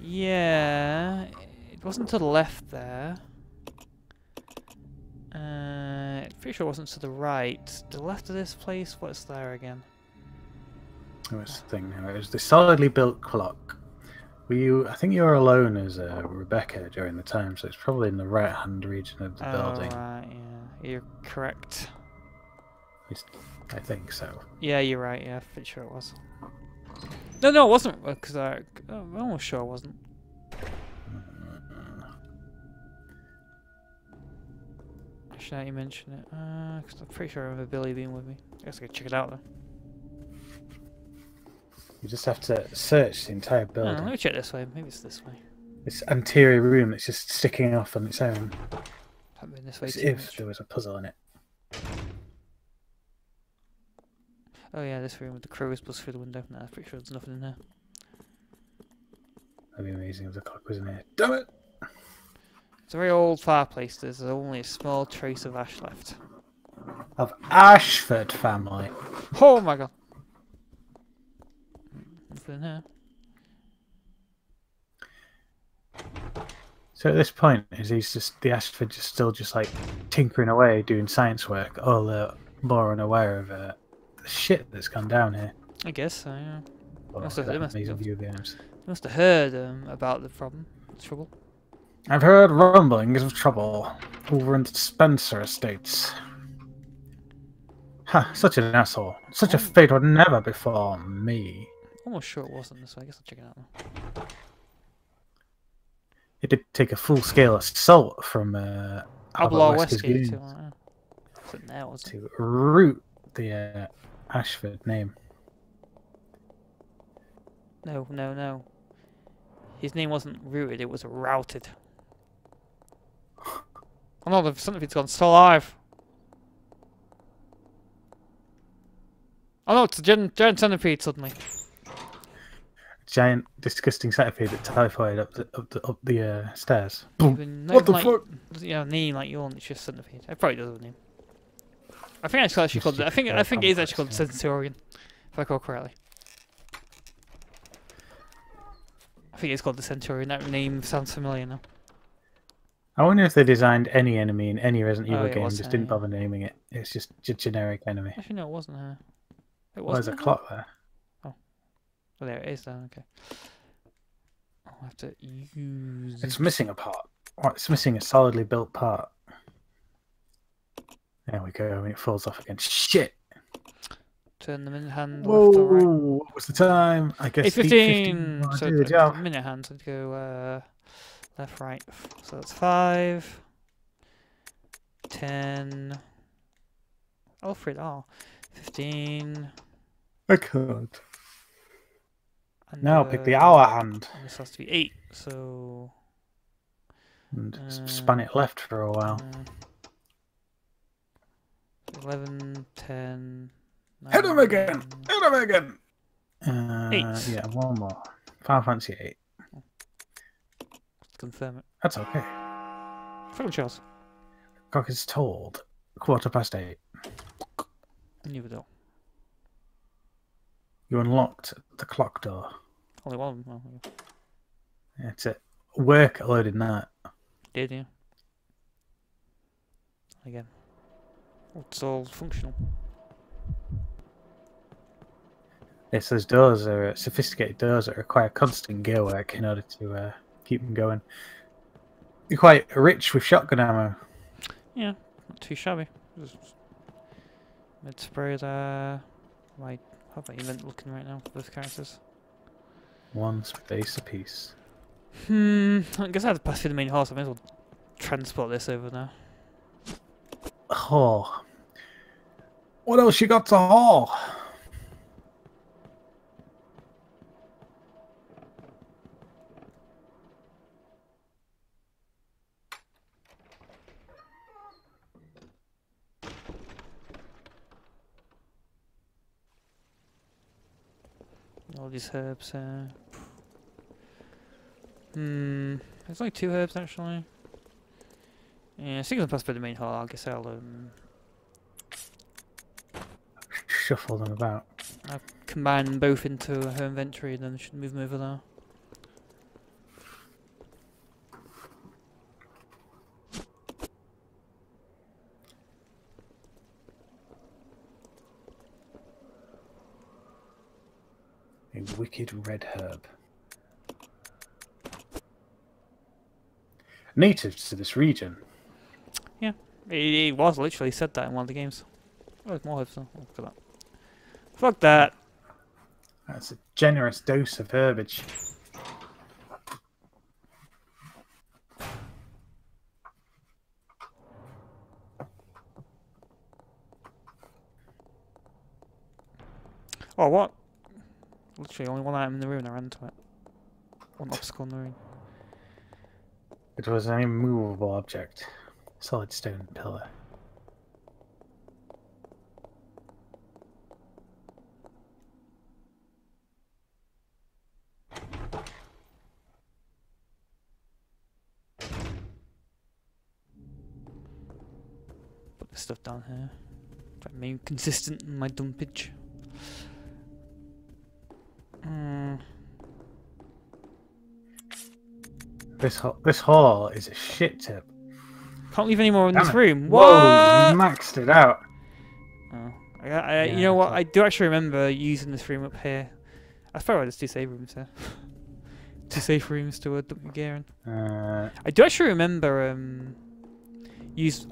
Yeah, it wasn't to the left there. Pretty sure it wasn't to the right. To the left of this place, what's there again? What's the thing now? It was the solidly built clock. I think you were alone as Rebecca during the time, so it's probably in the right-hand region of the building. Right, yeah, you're correct. At least I think so. Yeah, you're right. Yeah, pretty sure it was. No, it wasn't. Because I'm almost sure it wasn't. Actually, now you mention it. Because I'm pretty sure I remember Billy being with me. I guess I could check it out then. You just have to search the entire Oh, building. let me check this way. Maybe it's this way. This anterior room that's just sticking off on its own. Haven't been this way As too if much. there was a puzzle in it. Oh yeah, this room with the crows bust through the window. Nah, I'm pretty sure there's nothing in there. That'd be amazing if the clock was in here. Damn it! It's a very old fireplace. There's only a small trace of ash left. of Ashford family. Oh my god. Nothing here. So at this point, is the Ashford just still just like tinkering away, doing science work, all more unaware of the shit that's gone down here. I guess so, yeah. Oh, Must that have, amazing view games. must have heard about the trouble. I've heard rumblings of trouble over in the Spencer estates. Ha! Such an asshole. Such a fate would never befall me. Almost sure it wasn't this way. I guess I'll check it out now. It did take a full-scale assault from Albert Outlaw Wesker's Whiskey goons to to root the Ashford name. No. His name wasn't rooted, it was routed. Oh no, the centipede's gone. Still alive. Oh no, it's a giant centipede suddenly. Giant, disgusting centipede that typhoid up the stairs. Even, What the like, fuck? Doesn't have a name like yours, it's just centipede. It probably does have a name. I think it's actually called. I think it is actually called Centurion, if I recall correctly. I think it's called the Centurion. That name sounds familiar now. I wonder if they designed any enemy in any Resident Evil yeah, game, was just her, didn't bother naming it. It's just a generic enemy. Actually, no, it wasn't her. It Why is wasn't a her? clock there? Oh, there it is. Then okay. I'll have to use. It's missing a part. Or it's missing a solidly built part. There we go, and it falls off again. Shit! Turn the minute hand Whoa! left or right. What was the time? I guess 8:15. I'll So do the job. minute hand. So go left, right. So that's 5, 10. Oh, for it all. 15. I can't. And, Now pick the hour hand and this has to be 8. So and span it left for a while. 11, 10. Hit him again! Hit him again! 8. Yeah, one more. Final Fantasy 8. Let's confirm it. That's okay. Fucking Charles. Clock is told. 8:15. New door. You unlocked the clock door. Only one. Oh, yeah. That's it. Work loading that. Did you? Again. It's all functional. Yes, those doors are sophisticated doors that require constant gear work in order to keep them going. You're quite rich with shotgun ammo. Yeah, not too shabby. Mid spray there. How about event looking right now for those characters? One space apiece. I guess I had to pass through the main hall, so I may as well transport this over now. Oh. What else you got to haul? All these herbs here. There's only 2 herbs actually. Yeah, I think I'll pass by the main hall. I guess I'll Shuffle them about. I'll combine them both into her inventory and then I should move them over there. A wicked red herb. Natives to this region. Yeah, it was literally said that in one of the games. Oh, there's more herbs though. Oh, look at that. Fuck that. That's a generous dose of herbage. Oh, what? Literally only one item in the room and I ran into it. One obstacle in the room. It was an immovable object. Solid stone pillar. Put this stuff down here. If I mean consistent in my dumpage. This hall is a shit tip. Can't leave any more in this room. Whoa, What? you maxed it out. Oh. Yeah, you know what? I do actually remember using this room up here. I thought there's 2 save rooms here. 2 safe rooms to dump your gear in. I do actually remember using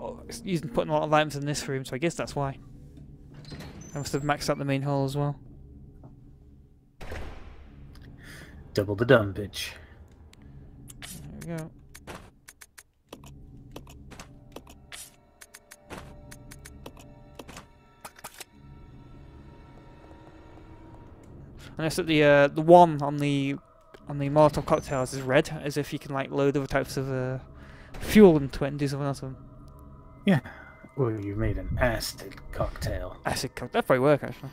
putting a lot of items in this room, so I guess that's why. I must have maxed out the main hall as well. Double the dumpage. There we go. And I said the one on the Molotov cocktails is red, as if you can like load other types of fuel into it and do something else with them. Yeah. Oh, you made an acid cocktail. Acid cocktail. That'd probably work actually.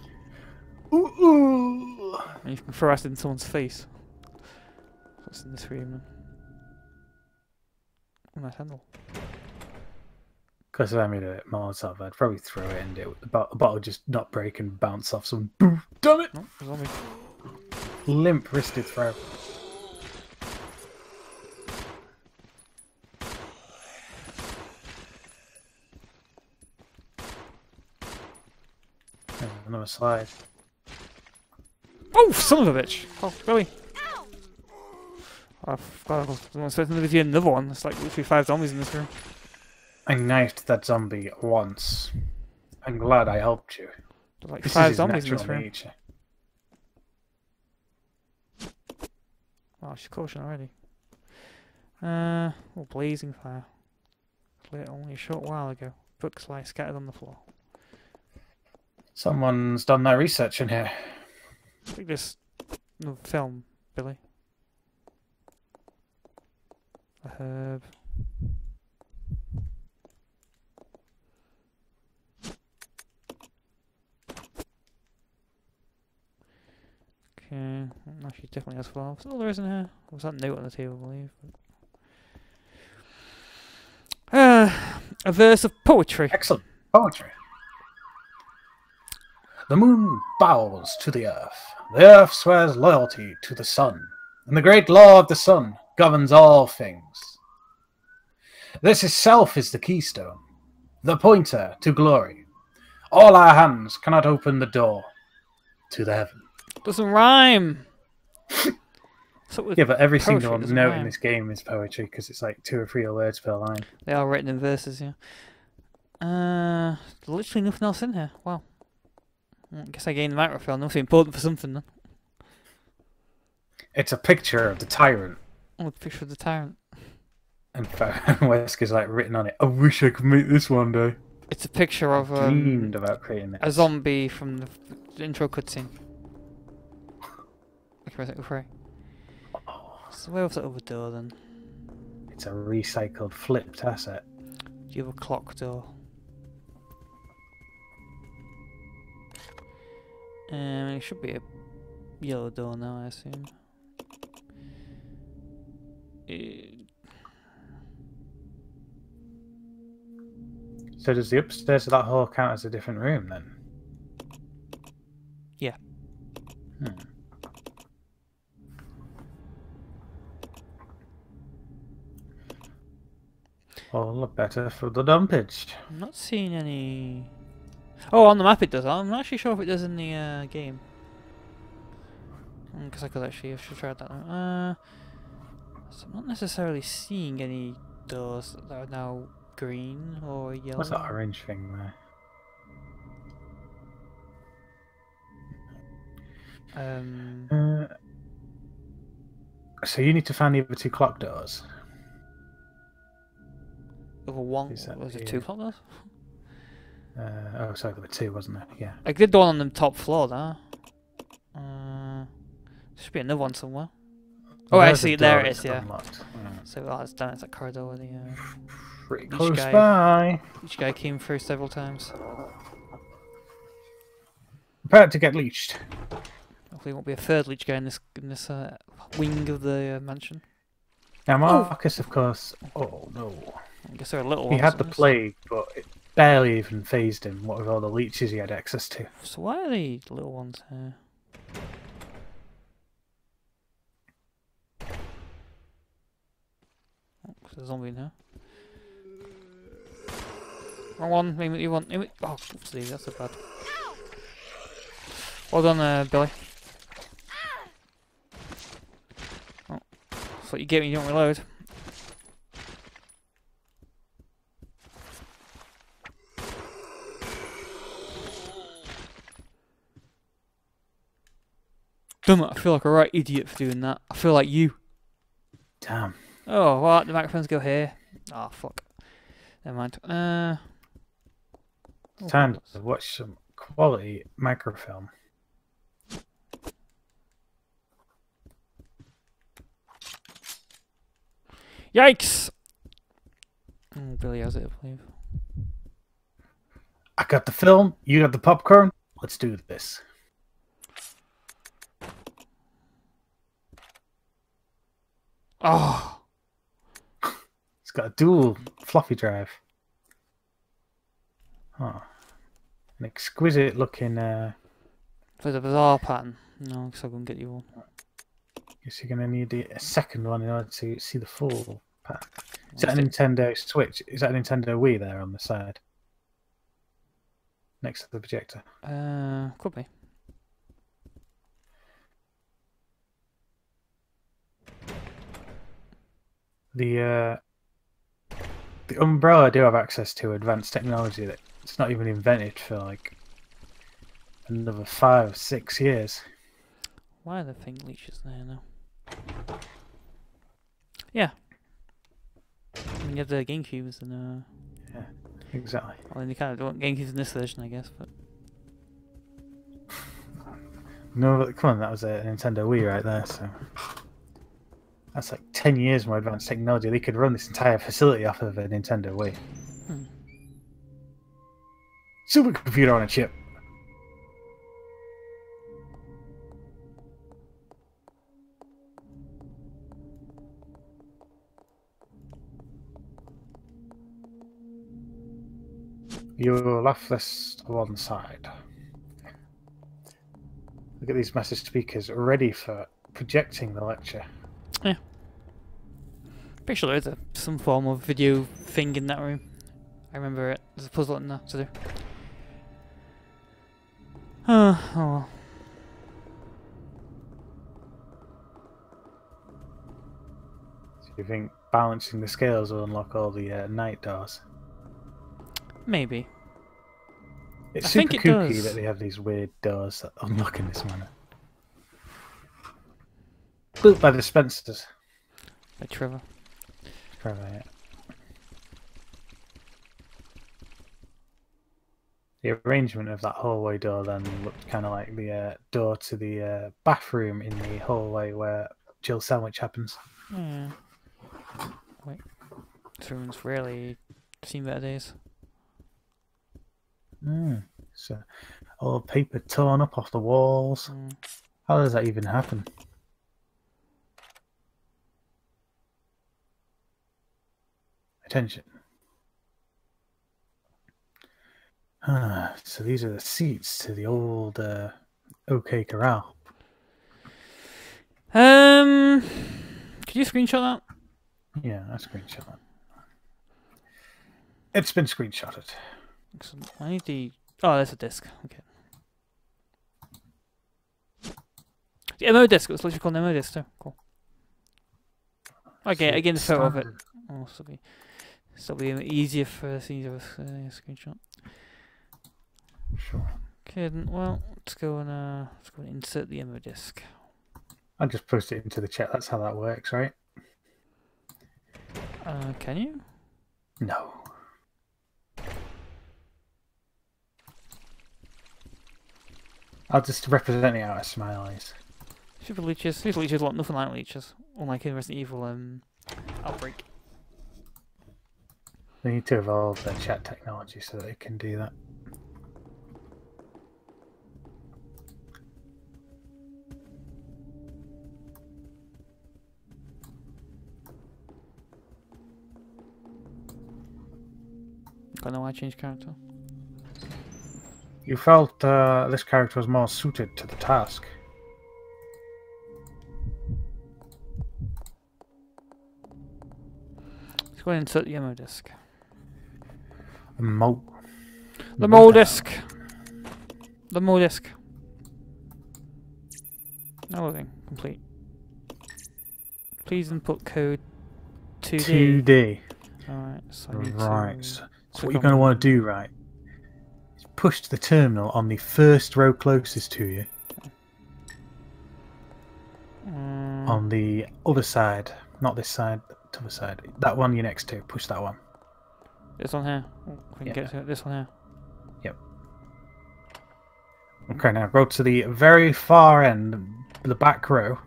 Ooh. And you can throw acid in someone's face. What's in this room then? Oh, nice handle. Because if I made a Molotov, I'd probably throw it and the bottle just not break and bounce off some. Boom! Damn it! Oh, zombie. Limp wristed throw. There's another slide. Oh, son of a bitch! Oh, really? I wasn't expecting there to be another one. There's like literally 5 zombies in this room. I knifed that zombie once. I'm glad I helped you. There's like This 5 is his zombies in this natural room. nature. Oh, she's caution already. Oh, blazing fire. Lit only a short while ago. Books lie scattered on the floor. Someone's done their research in here. I think this film, Billy. A herb. Okay, no, she definitely has flowers. Oh, there isn't here. Was that note on the table, I believe? A verse of poetry. Excellent. Poetry. The moon bows to the earth swears loyalty to the sun, and the great law of the sun governs all things. This itself is the keystone, the pointer to glory. All our hands cannot open the door to the heaven. Doesn't rhyme. Yeah, but every poetry single doesn't note rhyme. in this game is poetry because it's like 2 or 3 words per line. They are written in verses, yeah. Literally nothing else in here. Wow. I guess I gained the microfilm. Nothing important for something then. It's a picture of the tyrant. Oh, the picture of the tyrant. In fact, Wesker's like written on it. I wish I could make this one day. It's a picture of Dreamed about creating this. a zombie from the intro cutscene. Okay, free. So where was that other door then? It's a recycled, flipped asset. Do you have a clock door? It should be a yellow door now, I assume. So does the upstairs of that hall count as a different room then? Yeah. All the better for the dumpage. I'm not seeing any... Oh, on the map it does. I'm not actually sure if it does in the game. Because I should try that now. So I'm not necessarily seeing any doors that are now green or yellow. What's that orange thing there? So you need to find the other 2 clock doors. Over one? Is that Was it the, 2 clock doors? Oh, sorry, there were 2, wasn't there? Yeah. I did the one on the top floor there. There should be another one somewhere. Oh, I see. There it is. Yeah. So that's down. It's that corridor where the pretty close by. Each guy came through several times. Prepare to get leached. Hopefully, there won't be a third leech guy in this wing of the mansion. Now Marcus, of course. Oh no. I guess they're a little. He had the plague, but barely even phased him, what with all the leeches he had access to. So why are the little ones here? Oh, there's a zombie in here. Wrong one. Aim what you want. Aim it. Oh, see, that's so bad. Well done, Billy. Oh, that's what you get when you don't reload. Damn it, I feel like a right idiot for doing that. I feel like you. Damn. Oh, what? The microphones go here. Oh, fuck. Never mind. It's time to watch some quality microfilm. Yikes! Oh, Billy has it, I believe. I got the film, you got the popcorn. Let's do this. Oh! It's got a dual floppy drive. Oh. An exquisite looking. There's a bizarre pattern. No, because I'm going to get you all. Guess you're going to need a second one in order to see the full pattern. Is that a Nintendo Switch? Is that a Nintendo Wii there on the side? Next to the projector? Could be. The Umbrella do have access to advanced technology that it's not even invented for like another 5 or 6 years. Why are the thing leeches there now? Yeah. I mean, you have the GameCubes and Yeah, exactly. well, then you kind of don't want GameCubes in this version, I guess, but No, come on, that was a Nintendo Wii right there. So that's like 10 years more advanced technology. They could run this entire facility off of a Nintendo Wii. Hmm. Supercomputer on a chip. Your leftist one side. Look at these massive speakers ready for projecting the lecture. yeah. Pretty sure there's some form of video thing in that room. I remember it. There's a puzzle in there to do. Oh well. Do you think balancing the scales will unlock all the night doors? Maybe. It's I super think it kooky does. that they have these weird doors that unlock in this manner. Built by the Spencers. By Trevor. Trevor, yeah. The arrangement of that hallway door then looked kind of like the door to the bathroom in the hallway where Jill Sandwich happens. Yeah. Wait. This room's really seen better days. So, all the paper torn up off the walls. How does that even happen? Attention. So these are the seats to the old OK Corral. Could you screenshot that? Yeah, I screenshot that. It's been screenshotted. Excellent. I need the. Oh, there's a disc. Okay. The MO disc. It was literally called an MO disc too. Cool. Okay, So again, the photo of it. standard- Oh, still be easier for us to screenshot. Sure. Okay, then, well, let's go and insert the MO disc. I'll just post it into the chat. That's how that works, right? Can you? No. I'll just represent it out as smileys. Super leeches. These leeches look nothing like leeches. Unlike in Resident Evil Outbreak. They need to evolve their chat technology so that they can do that. Don't know why I changed character. You felt this character was more suited to the task. Let's go and insert the ammo disc. The mo The mole disc! The mole disc. Now loading. Complete. Please input code 2D. 2D. Alright, so I need Right. to... So what click you're on going to one. want to do, right, is push the terminal on the first row closest to you. On the other side. Not this side, the other side. That one you're next to. Push that one. This one here. Oh, if we can Yeah. get to it. This one here. Yep. Okay, now go to the very far end, the back row.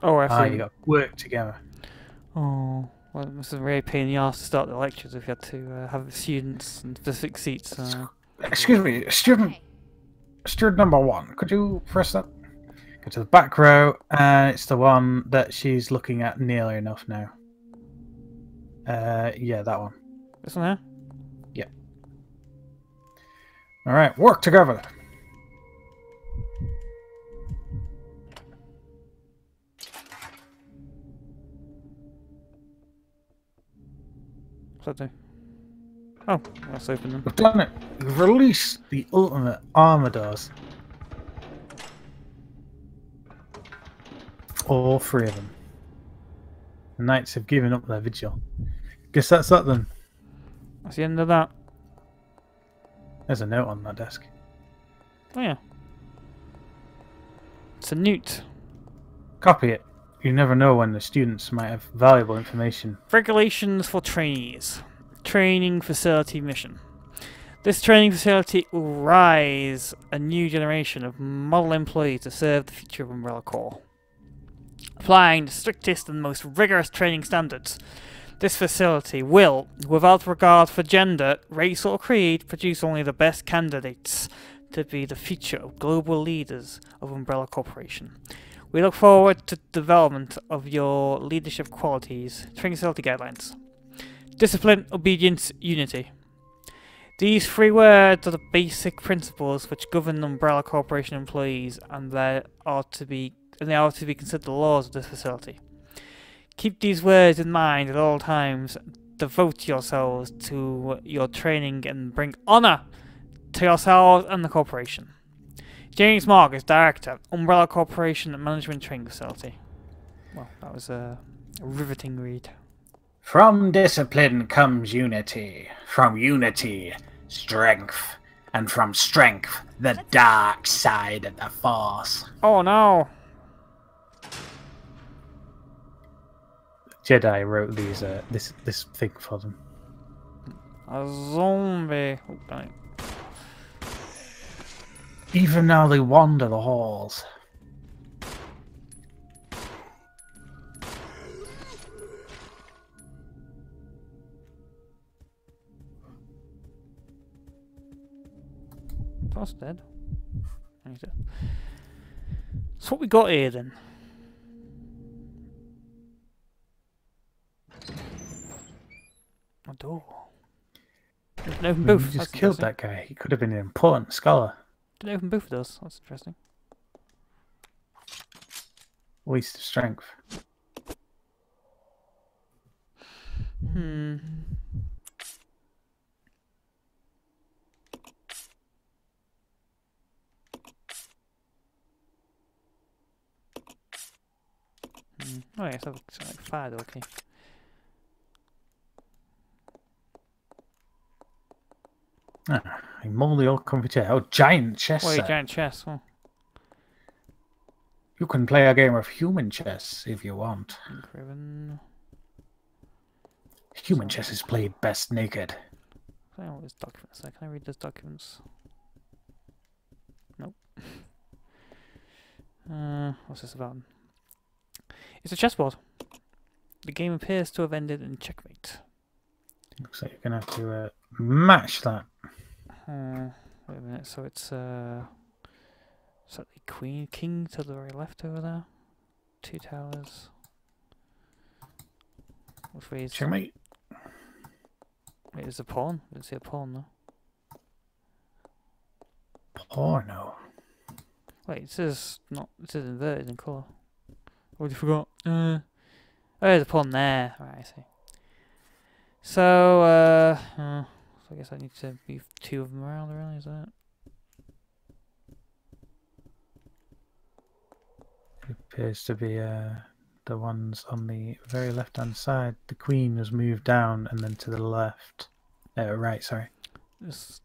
Oh, I Ah, see. you got work together. Oh, well, this is a really pain in the arse to start the lectures if you had to have students and specific seats. Excuse me, student number 1. Could you press that? Go to the back row, and it's the one that she's looking at nearly enough now. Yeah, that one. This one here? Yeah. All right, work together. What's that do? Oh, let's open them. We've done it. We've released the ultimate armor doors. All 3 of them. The knights have given up their vigil. Guess that's that then. That's the end of that. There's a note on that desk. Oh yeah. It's a newt. Copy it. You never know when the students might have valuable information. Regulations for trainees. Training facility mission. This training facility will rise a new generation of model employees to serve the future of Umbrella Corps. Applying the strictest and most rigorous training standards, this facility will, without regard for gender, race or creed, produce only the best candidates to be the future of global leaders of Umbrella Corporation. We look forward to the development of your leadership qualities. Training facility guidelines. Discipline, obedience, unity. These 3 words are the basic principles which govern Umbrella Corporation employees, and they are to be considered the laws of this facility. Keep these words in mind at all times. Devote yourselves to your training and bring honor to yourselves and the corporation. James Marcus, Director, Umbrella Corporation Management Training Facility. Well, that was a riveting read. From discipline comes unity. From unity, strength. And from strength, the dark side of the Force. Oh no! Jedi wrote these this thing for them. A zombie. Oh, damn it. Even now they wander the halls. That's dead. He's dead. So what we got here then? A door. Didn't open You both. just That's killed interesting. that guy. He could have been an important scholar. Didn't open both of those. That's interesting. Waste of strength. Hmm. Oh yeah, so it's like fire door key. A moldy old comfy chair. Oh, giant chess Wait, set. giant chest. Oh, You can play a game of human chess if you want. Craven. Human chess is played best naked. I don't know what this document says. Can I read those documents? Nope. What's this about? It's a chessboard. The game appears to have ended in checkmate. Looks like you're gonna have to match that. Wait a minute. So it's is that the queen, king to the very left over there? 2 towers. Which way is? Checkmate. Wait, there's a pawn. I didn't see a pawn though. Porno. Wait, it says not. It says inverted in colour. Oh, you forgot. Oh, there's a pawn there. Right, I see. So, so I guess I need to move 2 of them around. Really, is that? It appears to be the ones on the very left-hand side. The queen was moved down and then to the left. Right, sorry. This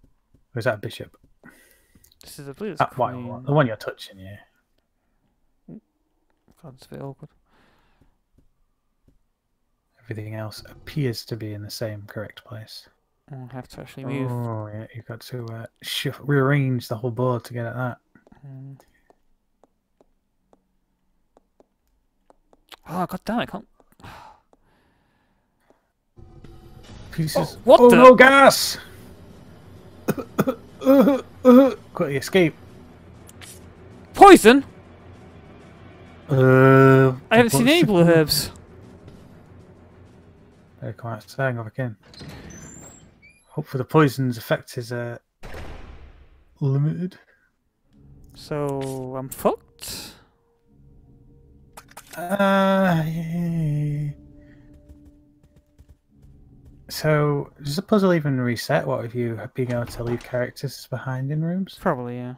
Or is that a bishop? is a blue. That one, the one you're touching, yeah. God, it's a bit awkward. Everything else appears to be in the same correct place. I have to actually move. Oh, yeah, you've got to rearrange the whole board to get at that. Oh, god damn it, I can't. Pieces. Oh, what the? No, gas! Quickly escape. Poison? I haven't seen any blue possible. herbs. They come out saying if I can. Hopefully the poison's effect is limited. So, I'm fucked? So, does the puzzle even reset? What have you been able to leave characters behind in rooms? Probably, yeah.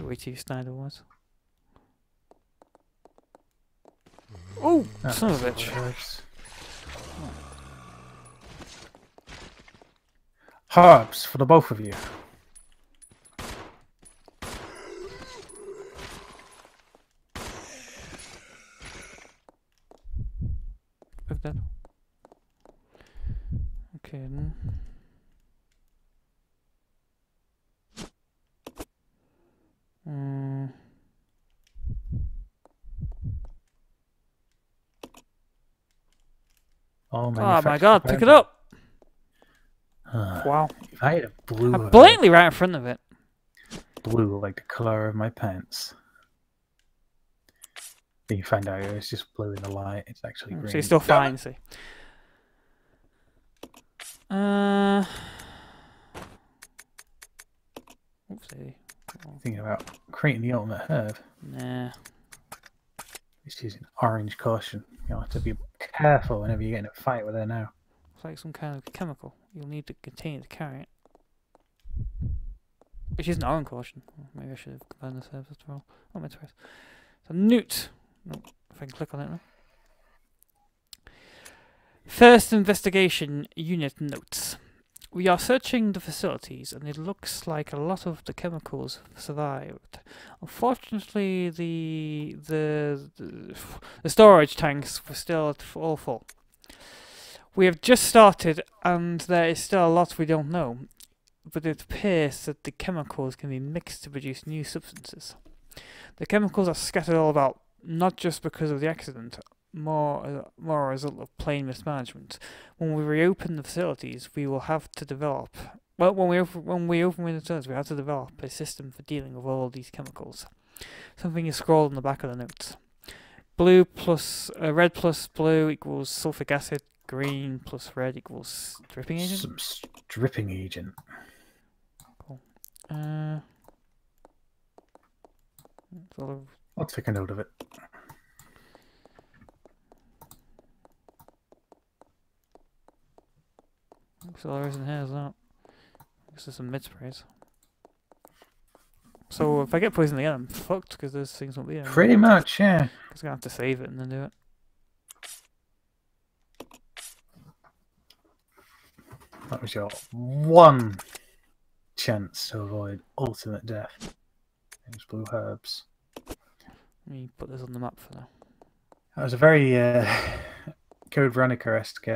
Way too snide was. Oh, son of a bitch. Herbs for the both of you. Both dead. Okay then. Oh my god, pick it up! Wow. If I had a blue I'm blatantly right in front of it. blue like the colour of my pants. Then you find out it's just blue in the light, it's actually green. So you're still fine, see. Oopsie. Thinking about creating the ultimate herb. Nah. It's using orange caution. You'll have to be careful whenever you get in a fight with her now. It's like some kind of chemical. You'll need to continue to carry it. Which isn't orange caution. Maybe I should have combined the herbs after all. Oh, my choice. So, newt. No, if I can click on it now. First investigation unit notes. We are searching the facilities, and it looks like a lot of the chemicals have survived. Unfortunately, the storage tanks were still all full. We have just started, and there is still a lot we don't know, but it appears that the chemicals can be mixed to produce new substances. The chemicals are scattered all about, not just because of the accident, more a result of plain mismanagement. When we reopen the facilities, we will have to develop. Well, when we open the facilities, we have to develop a system for dealing with all these chemicals. Something is scrawled on the back of the notes. Red plus blue equals sulfuric acid. Green plus red equals dripping agent. Some dripping agent. Cool. I'll take a note of it. Looks all there is in here, isn't it? This is some mid sprays. So if I get poisoned again, I'm fucked because those things won't be there. Pretty much, yeah. Because I'm gonna have to save it and then do it. That was your one chance to avoid ultimate death. Those blue herbs. Let me put this on the map for now. That was a very Code Veronica-esque.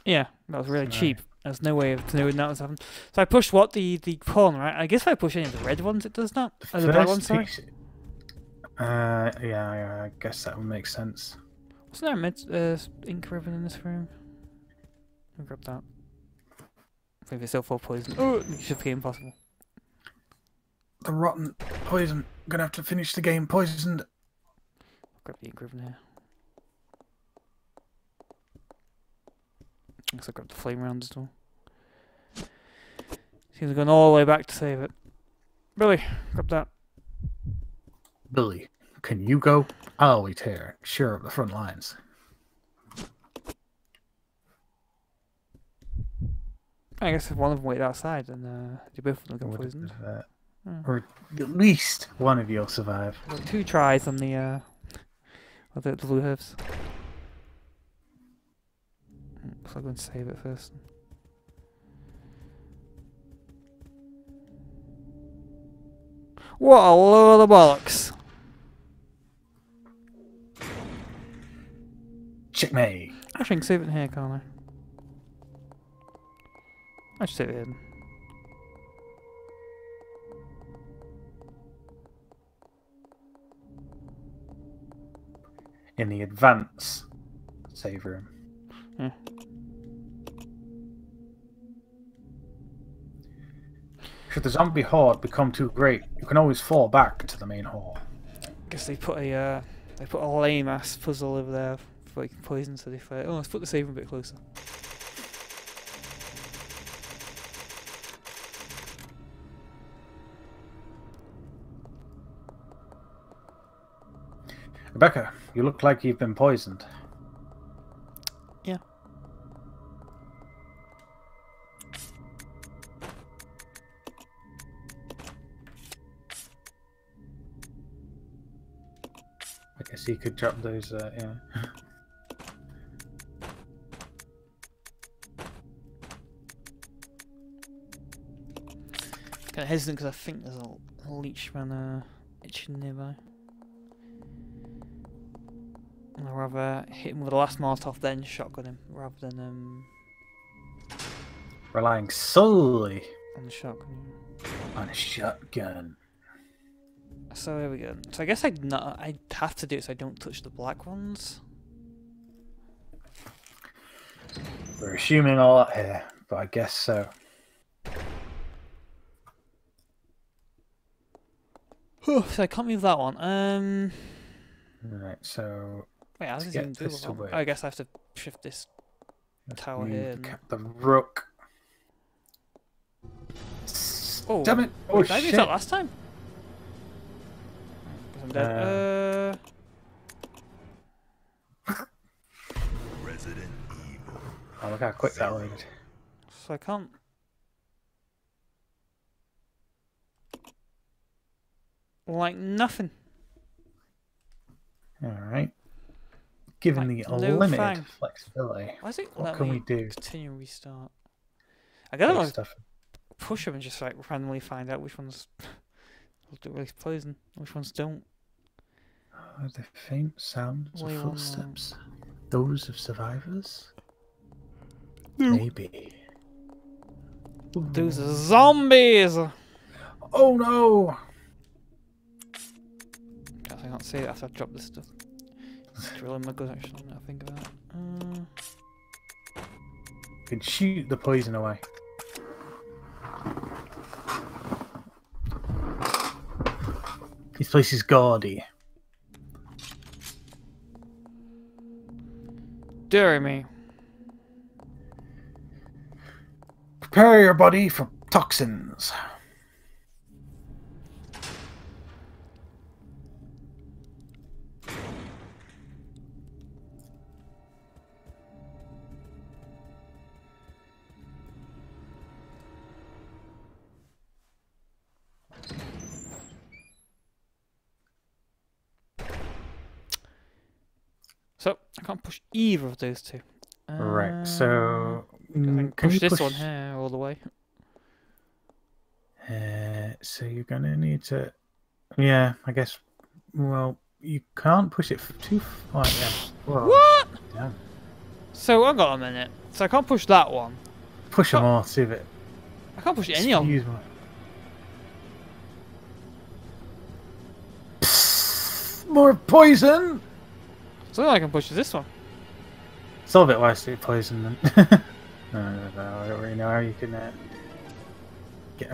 Yeah, that was really cheap. There's no way of knowing that was happening. So I pushed what? The pawn, right? I guess if I push any of the red ones, it does that? The black ones, sorry? Yeah, I guess that would make sense. Wasn't there a ink ribbon in this room? I'll grab that. If it's still full poison. Oh, it should be impossible. The rotten poison. Gonna have to finish the game poisoned. I'll grab the ink ribbon here. Looks like I got the flame round as well. Seems like going all the way back to save it. Billy, grab that. Billy, can you go? I'll wait here. Sure, up the front lines. I guess if one of them waited outside, then they both of them got poisoned. Or at least one of you will survive. Got 2 tries on the blue herbs. So I'm going to save it first. What a load of bollocks! Checkmate. Actually, I can save it in here, can't I? I should save it in. In the advance save room. Yeah. Should the zombie horde become too great, you can always fall back to the main hall. Guess they put a lame ass puzzle over there for like poison, so they fight. Oh, let's put the save room a bit closer. Rebecca, you look like you've been poisoned. Yeah. I guess you could drop those, yeah. Kind of hesitant because I think there's a leech man itching nearby. I'd rather hit him with the last Molotov then shotgun him rather than Relying solely on the shotgun. on a shotgun. So there we go. So I guess I'd have to do it so I don't touch the black ones. We're assuming all that here, but I guess so. So I can't move that one. Right, so Wait, how to does get it even do this that to one? work. I guess I have to shift this let's tower move here. the rook. Oh, Damn it! Oh wait, did I do shit! that last time? 'Cause I'm dead. Resident Evil. Oh, look how quick that loaded. So I can't. Like nothing. Alright. Given Like, the no limited fang. flexibility, Why is it what let can me we do? continue and restart? I gotta Big like, stuff. push them and just like randomly find out which ones will do really poison, which ones don't. Are the faint sounds What do of you want now? footsteps those of survivors? No. Maybe. Those are zombies! Oh no! I can't see it after I drop this stuff. Drilling my gun actually, now I think about it. You can shoot the poison away. This place is gaudy. Dear me. Prepare your body for toxins. So, I can't push either of those two. Right, so I can can push you this push one here all the way. So you're gonna need to, yeah, I guess. Well, you can't push it too far. Yeah. Whoa. What? Damn. So, I got a minute. So, I can't push that one. Push them all. See if it. I can't push any of them. Use one. Psst, more poison. So, all I can push is this one. Solve it whilst you poison them. I don't really know how you can get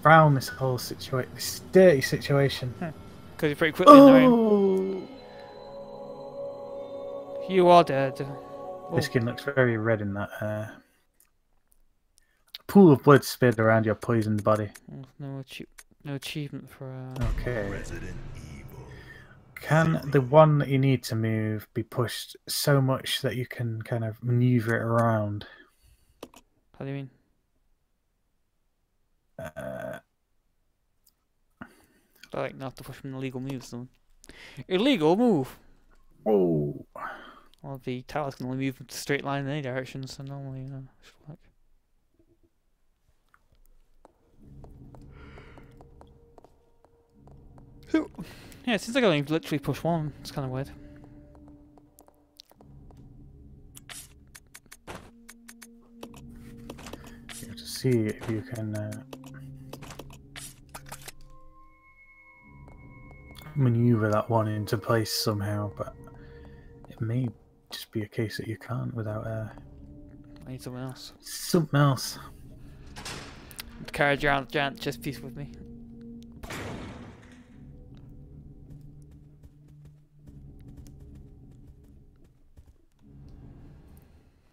around this whole situation, this dirty situation. Because you're pretty quickly knowing. Oh! You are dead. This skin looks very red in that pool of blood spilled around your poisoned body. No achievement for. Okay. Can the one that you need to move be pushed so much that you can kind of maneuver it around? How do you mean? Like not to push from illegal moves. Though. Illegal move. Oh. Well, the towers can only move in a straight line in any direction, so normally, like. Yeah, it seems like I only literally push one. It's kind of weird. You have to see if you can maneuver that one into place somehow, but it may just be a case that you can't without I need something else. something else. Carry a giant chess piece with me.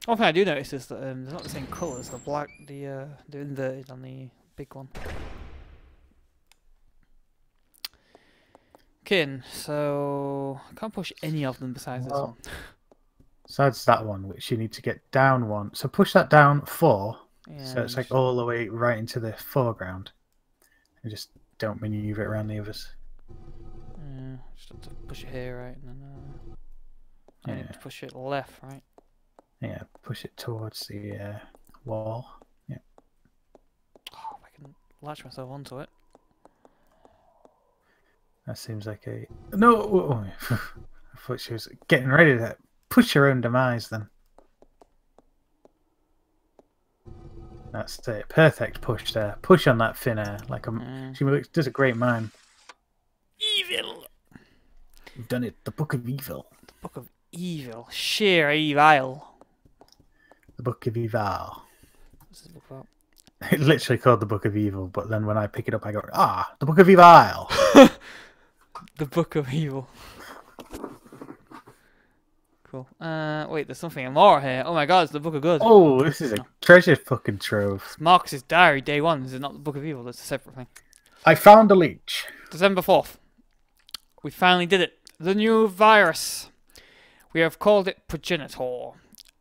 One thing I do notice is that they're not the same colours. The black, they're inverted on the big one. Okay, so I can't push any of them besides this one. Besides that one, which you need to get down one. So push that down 4. Yeah, So it's like all the way right into the foreground. And just don't maneuver it around the others. Yeah, just have to push it here, right? And then I need to push it left, right? Yeah, push it towards the wall. Yeah. Oh, if I can latch myself onto it. That seems like a... No! Oh, I thought she was getting ready to push her own demise then. That's the perfect push there. Push on that thin air. Like she does a great mime. Evil! You've done it. The Book of Evil. The Book of Evil. Sheer evil. The Book of Evil. What's this book about? It's literally called the Book of Evil, but then when I pick it up, I go, the Book of Evil. The Book of Evil. Cool. Wait, there's something more here. Oh my god, it's the Book of Good. Oh, this is a treasure fucking trove. It's Marcus's diary, day 1. Is it not the Book of Evil? That's a separate thing. I found a leech. December 4th. We finally did it. The new virus. We have called it Progenitor.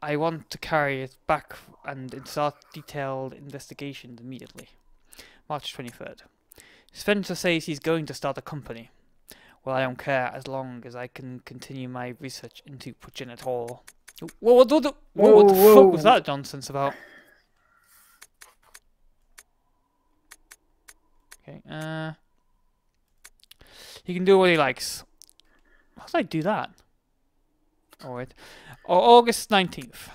I want to carry it back and start detailed investigations immediately. March 23rd. Spencer says he's going to start a company. Well, I don't care as long as I can continue my research into Progenitor. What the fuck was that nonsense about? Okay, he can do what he likes. How did I do that? Oh, wait. August 19th.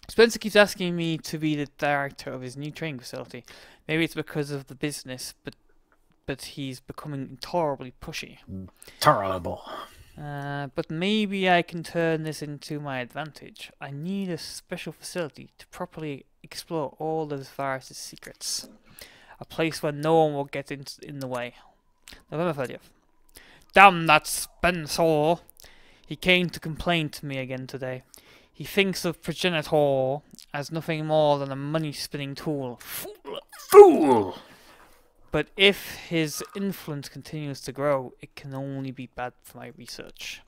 Spencer keeps asking me to be the director of his new training facility. Maybe it's because of the business, but he's becoming intolerably pushy. Terrible. But maybe I can turn this into my advantage. I need a special facility to properly explore all of this virus's secrets. A place where no one will get in the way. November 30th. Damn that Spencer! He came to complain to me again today. He thinks of Progenitor as nothing more than a money-spinning tool. Fool! But if his influence continues to grow, it can only be bad for my research.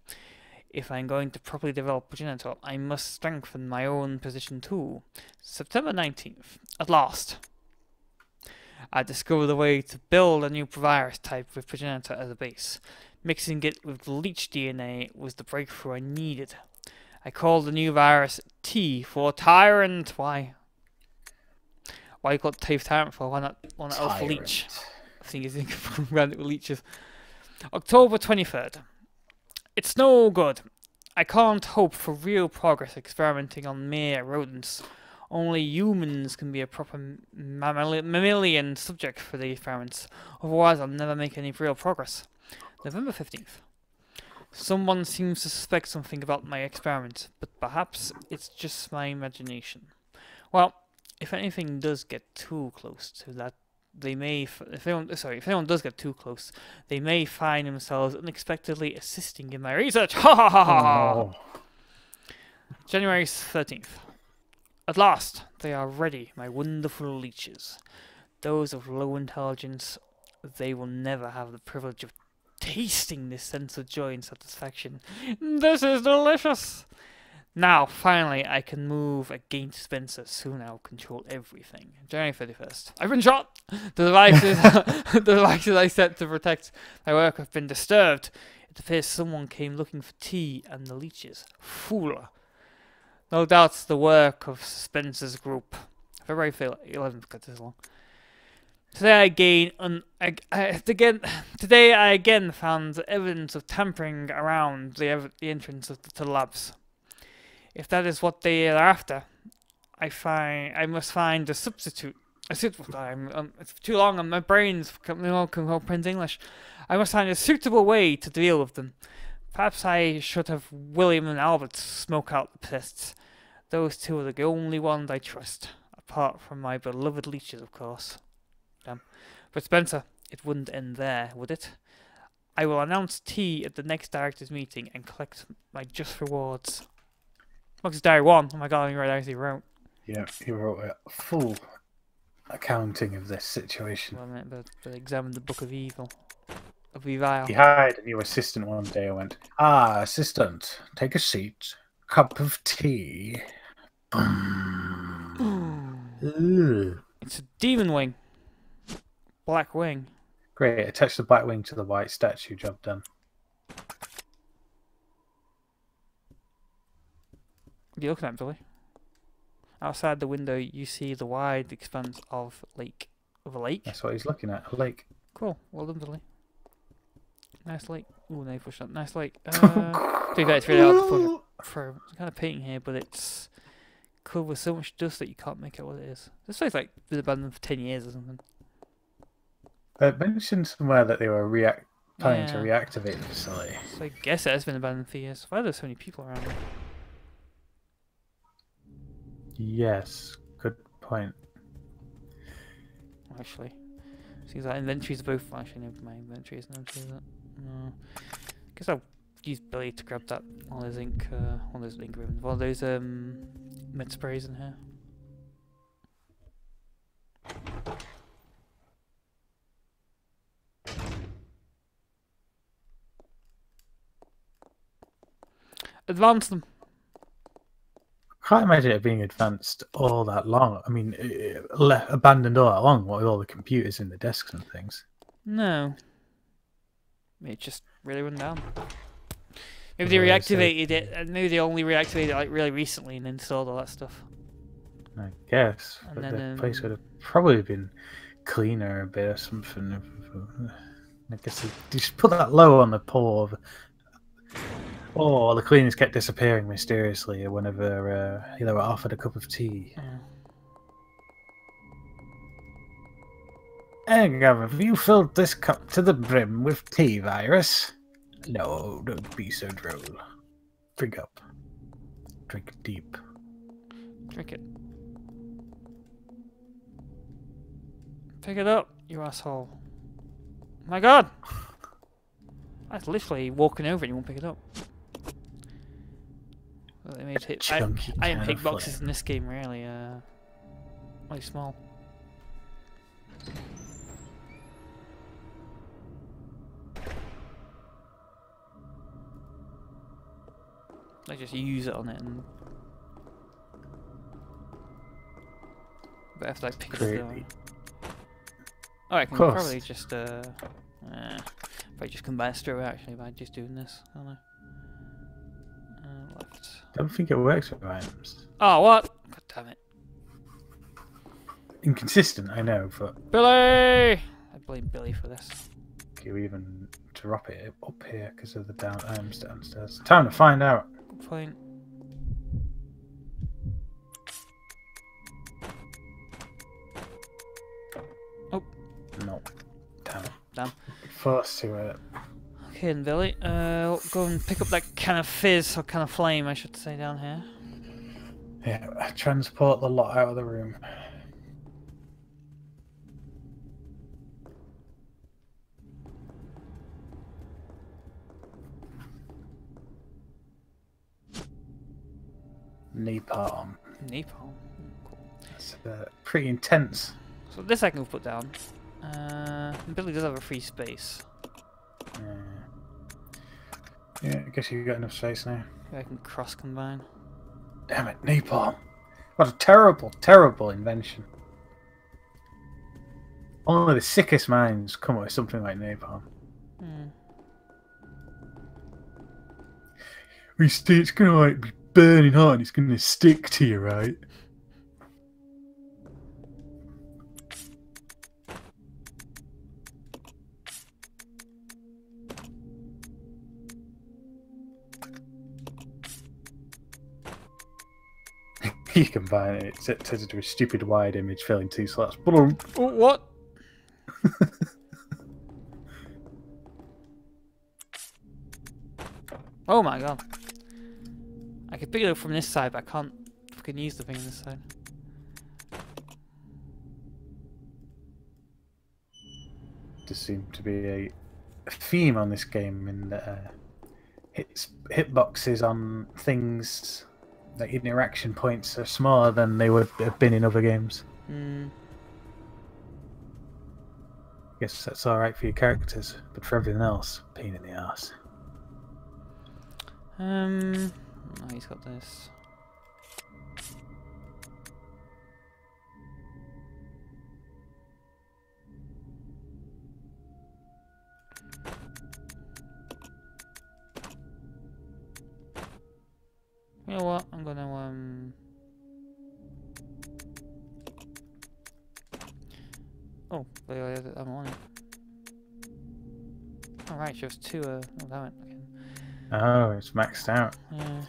If I'm going to properly develop Progenitor, I must strengthen my own position too. September 19th. At last. I discovered a way to build a new virus type with Progenitor as a base. Mixing it with leech DNA was the breakthrough I needed. I called the new virus T for Tyrant. Why? Why you call it Tyrant for? Why not Alpha Leech? I think it's random leeches. October 23rd. It's no good. I can't hope for real progress experimenting on mere rodents. Only humans can be a proper mammalian subject for the experiments. Otherwise, I'll never make any real progress. November 15th. Someone seems to suspect something about my experiment, but perhaps it's just my imagination. Well, if anything does get too close to that, they may. If anyone does get too close, they may find themselves unexpectedly assisting in my research. Ha ha ha ha! January 13th. At last, they are ready, my wonderful leeches. Those of low intelligence, they will never have the privilege of tasting this sense of joy and satisfaction. This is delicious! Now, finally, I can move against Spencer. Soon I'll control everything. January 31st. I've been shot! The devices, the devices I set to protect my work have been disturbed. It appears someone came looking for tea and the leeches. Fool. No doubt it's the work of Spencer's group. February 11th, got this long. Today I again found evidence of tampering around the entrance to the labs. If that is what they are after, I must find a substitute. It's too long and my brain's comprehend English. I must find a suitable way to deal with them. Perhaps I should have William and Albert smoke out the pests. Those two are the only ones I trust, apart from my beloved leeches, of course. Damn. But Spencer, it wouldn't end there, would it? I will announce tea at the next directors' meeting and collect my just rewards. Fox's Diary 1. Oh my god, I didn't realize he wrote. Yeah, he wrote a full accounting of this situation. Well, I meant but examine the Book of Evil. Of Evil. He hired a new assistant one day and went, "Ah, assistant, take a seat. Cup of tea." Ooh. It's a demon wing. Black wing. Great, attach the black wing to the white statue, job done. What are you looking at, Billy? Outside the window, you see the wide expanse of a lake. That's what he's looking at, a lake. Cool. Well done, Billy. Nice lake. Ooh, no, push up. Nice lake. To be fair, it's really hard to push it through. It's kind of painting here, but it's covered with so much dust that you can't make out what it is. This place like been abandoned for 10 years or something. They mentioned somewhere that they were planning to reactivate the facility. So I guess it has been abandoned for years. Why are there so many people around here? Yes, good point. Actually, seems like inventories are both. Actually, no, my inventory isn't empty, is it? No. Guess I'll use Billy to grab that. All those ink, all those ink ribbons, all those med sprays in here. Advance them. Can't imagine it being advanced all that long. I mean, abandoned all that long with all the computers in the desks and things. No. It just really run down. Maybe they reactivated it, and maybe they only reactivated it like really recently and installed all that stuff. I guess, And but then, the place would have probably been cleaner a bit or something. I guess they just put that low on the pour. Oh, the cleaners kept disappearing mysteriously whenever they were offered a cup of tea. Gov, have you filled this cup to the brim with tea, Virus? No, don't be so droll. Drink up. Drink deep. Drink it. Pick it up, you asshole. My god! That's literally walking over and you won't pick it up. Well, they made it. Iron pick boxes in this game really, really small. I just use it on it and. But I have to like pick it up. Oh, I can probably just probably just combine straight away actually by just doing this. I don't know. Left. Don't think it works with items. Oh, what? God damn it. Inconsistent, I know, but... Billy! I blame Billy for this. You even drop it up here because of the items downstairs. Time to find out. Good point. Oh. No. Damn it. Damn. Forced to it. Okay then, Billy. Go and pick up that can of fizz, or can of flame, I should say, down here. Yeah, transport the lot out of the room. Napalm. Napalm? It's pretty intense. So this I can put down. Billy does have a free space. Yeah, I guess you've got enough space now. I can cross combine. Damn it, napalm. What a terrible, terrible invention. Only the sickest minds come up with something like napalm. It's gonna like be burning hot and it's gonna stick to you, right? You combine it, it turns into a stupid wide image filling 2 slots. Oh, what? Oh my god. I can pick it up from this side, but I can't fucking use the thing on this side. There seems to be a theme on this game in that hitboxes on things, like interaction points, are smaller than they would have been in other games. Guess that's alright for your characters, but for everything else, pain in the ass. Oh, he's got this. You know what? I'm gonna Oh, I'm on it. Alright, shows 2 oh damn it. Okay. Oh, it's maxed out. Yeah.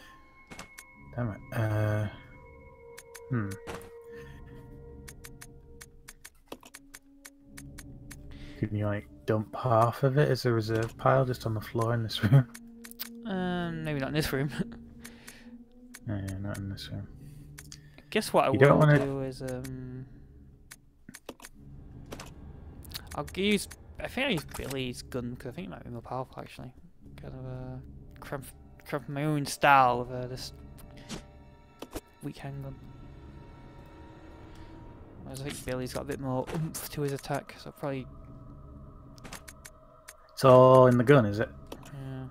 Damn it. Can you like dump half of it as a reserve pile just on the floor in this room? Maybe not in this room. Yeah, not in this room. Guess what I You don't will wanna- do is I'll use. I think I use Billy's gun because I think it might be more powerful actually. Kind of cramp my own style of this weak handgun. Whereas I think Billy's got a bit more oomph to his attack, so I'll probably. It's all in the gun, is it? Yeah.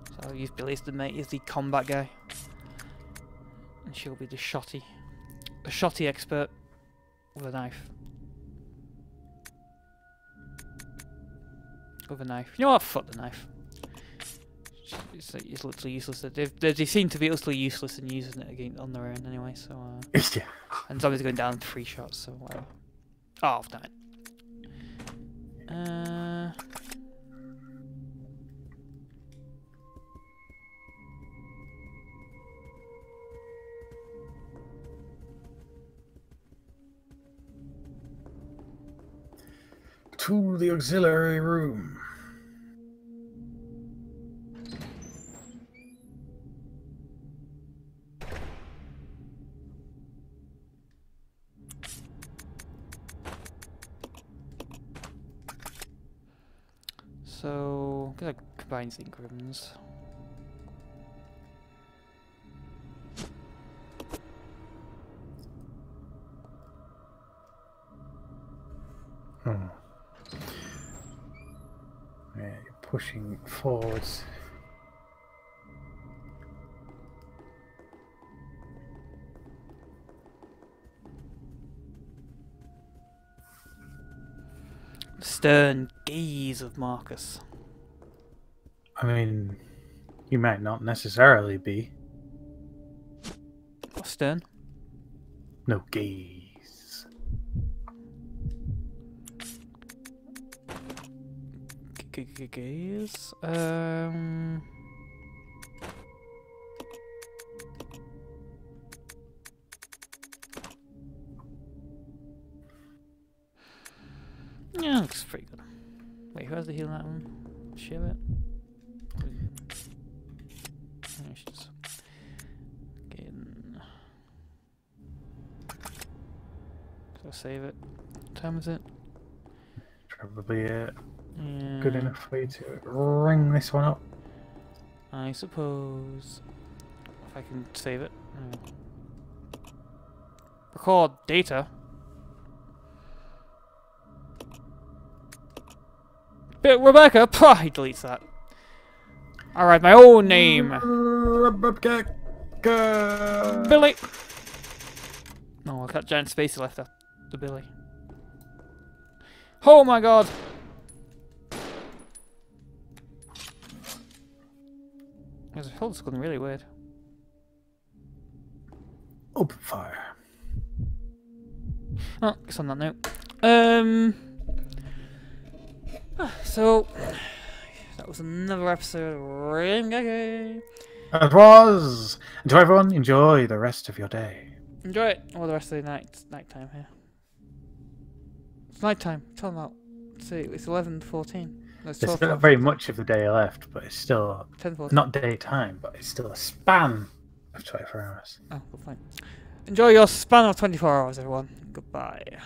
So I'll use Billy as the combat guy, and she'll be the shotty expert with a knife. With a knife. You know what? Fuck the knife. It's literally useless. They seem to be utterly useless in using it again on their own anyway. So Yeah. and zombies are going down 3 shots. So whatever. Oh damn it. To the auxiliary room. So I'm gonna combine the Ingrams. Yeah, you're pushing forwards. Stern gaze of Marcus. I mean, you might not necessarily be. What's stern? No gaze. Gaze. Yeah, looks pretty good. Wait, who has the heal on that one? Share it. I should just get in. So save it. What time is it? Probably good Yeah, enough way to ring this one up. I suppose. If I can save it. Record data. But Rebecca, he deletes that. Alright, my own name. Rebecca. Billy. No, I got giant space left after the Billy. Oh my god. This is going really weird. Open fire. Oh, guess on that note. So that was another episode of Game-Geki. It was. And to everyone, enjoy the rest of your day. Enjoy it. Or the rest of the night. It's nighttime here. It's nighttime. Tell them out. See, it's 11:14. No, it's There's 12:14. not very much of the day left, but it's still 10:14. not daytime, but it's still a span of 24 hours. Oh, good point. Enjoy your span of 24 hours, everyone. Goodbye.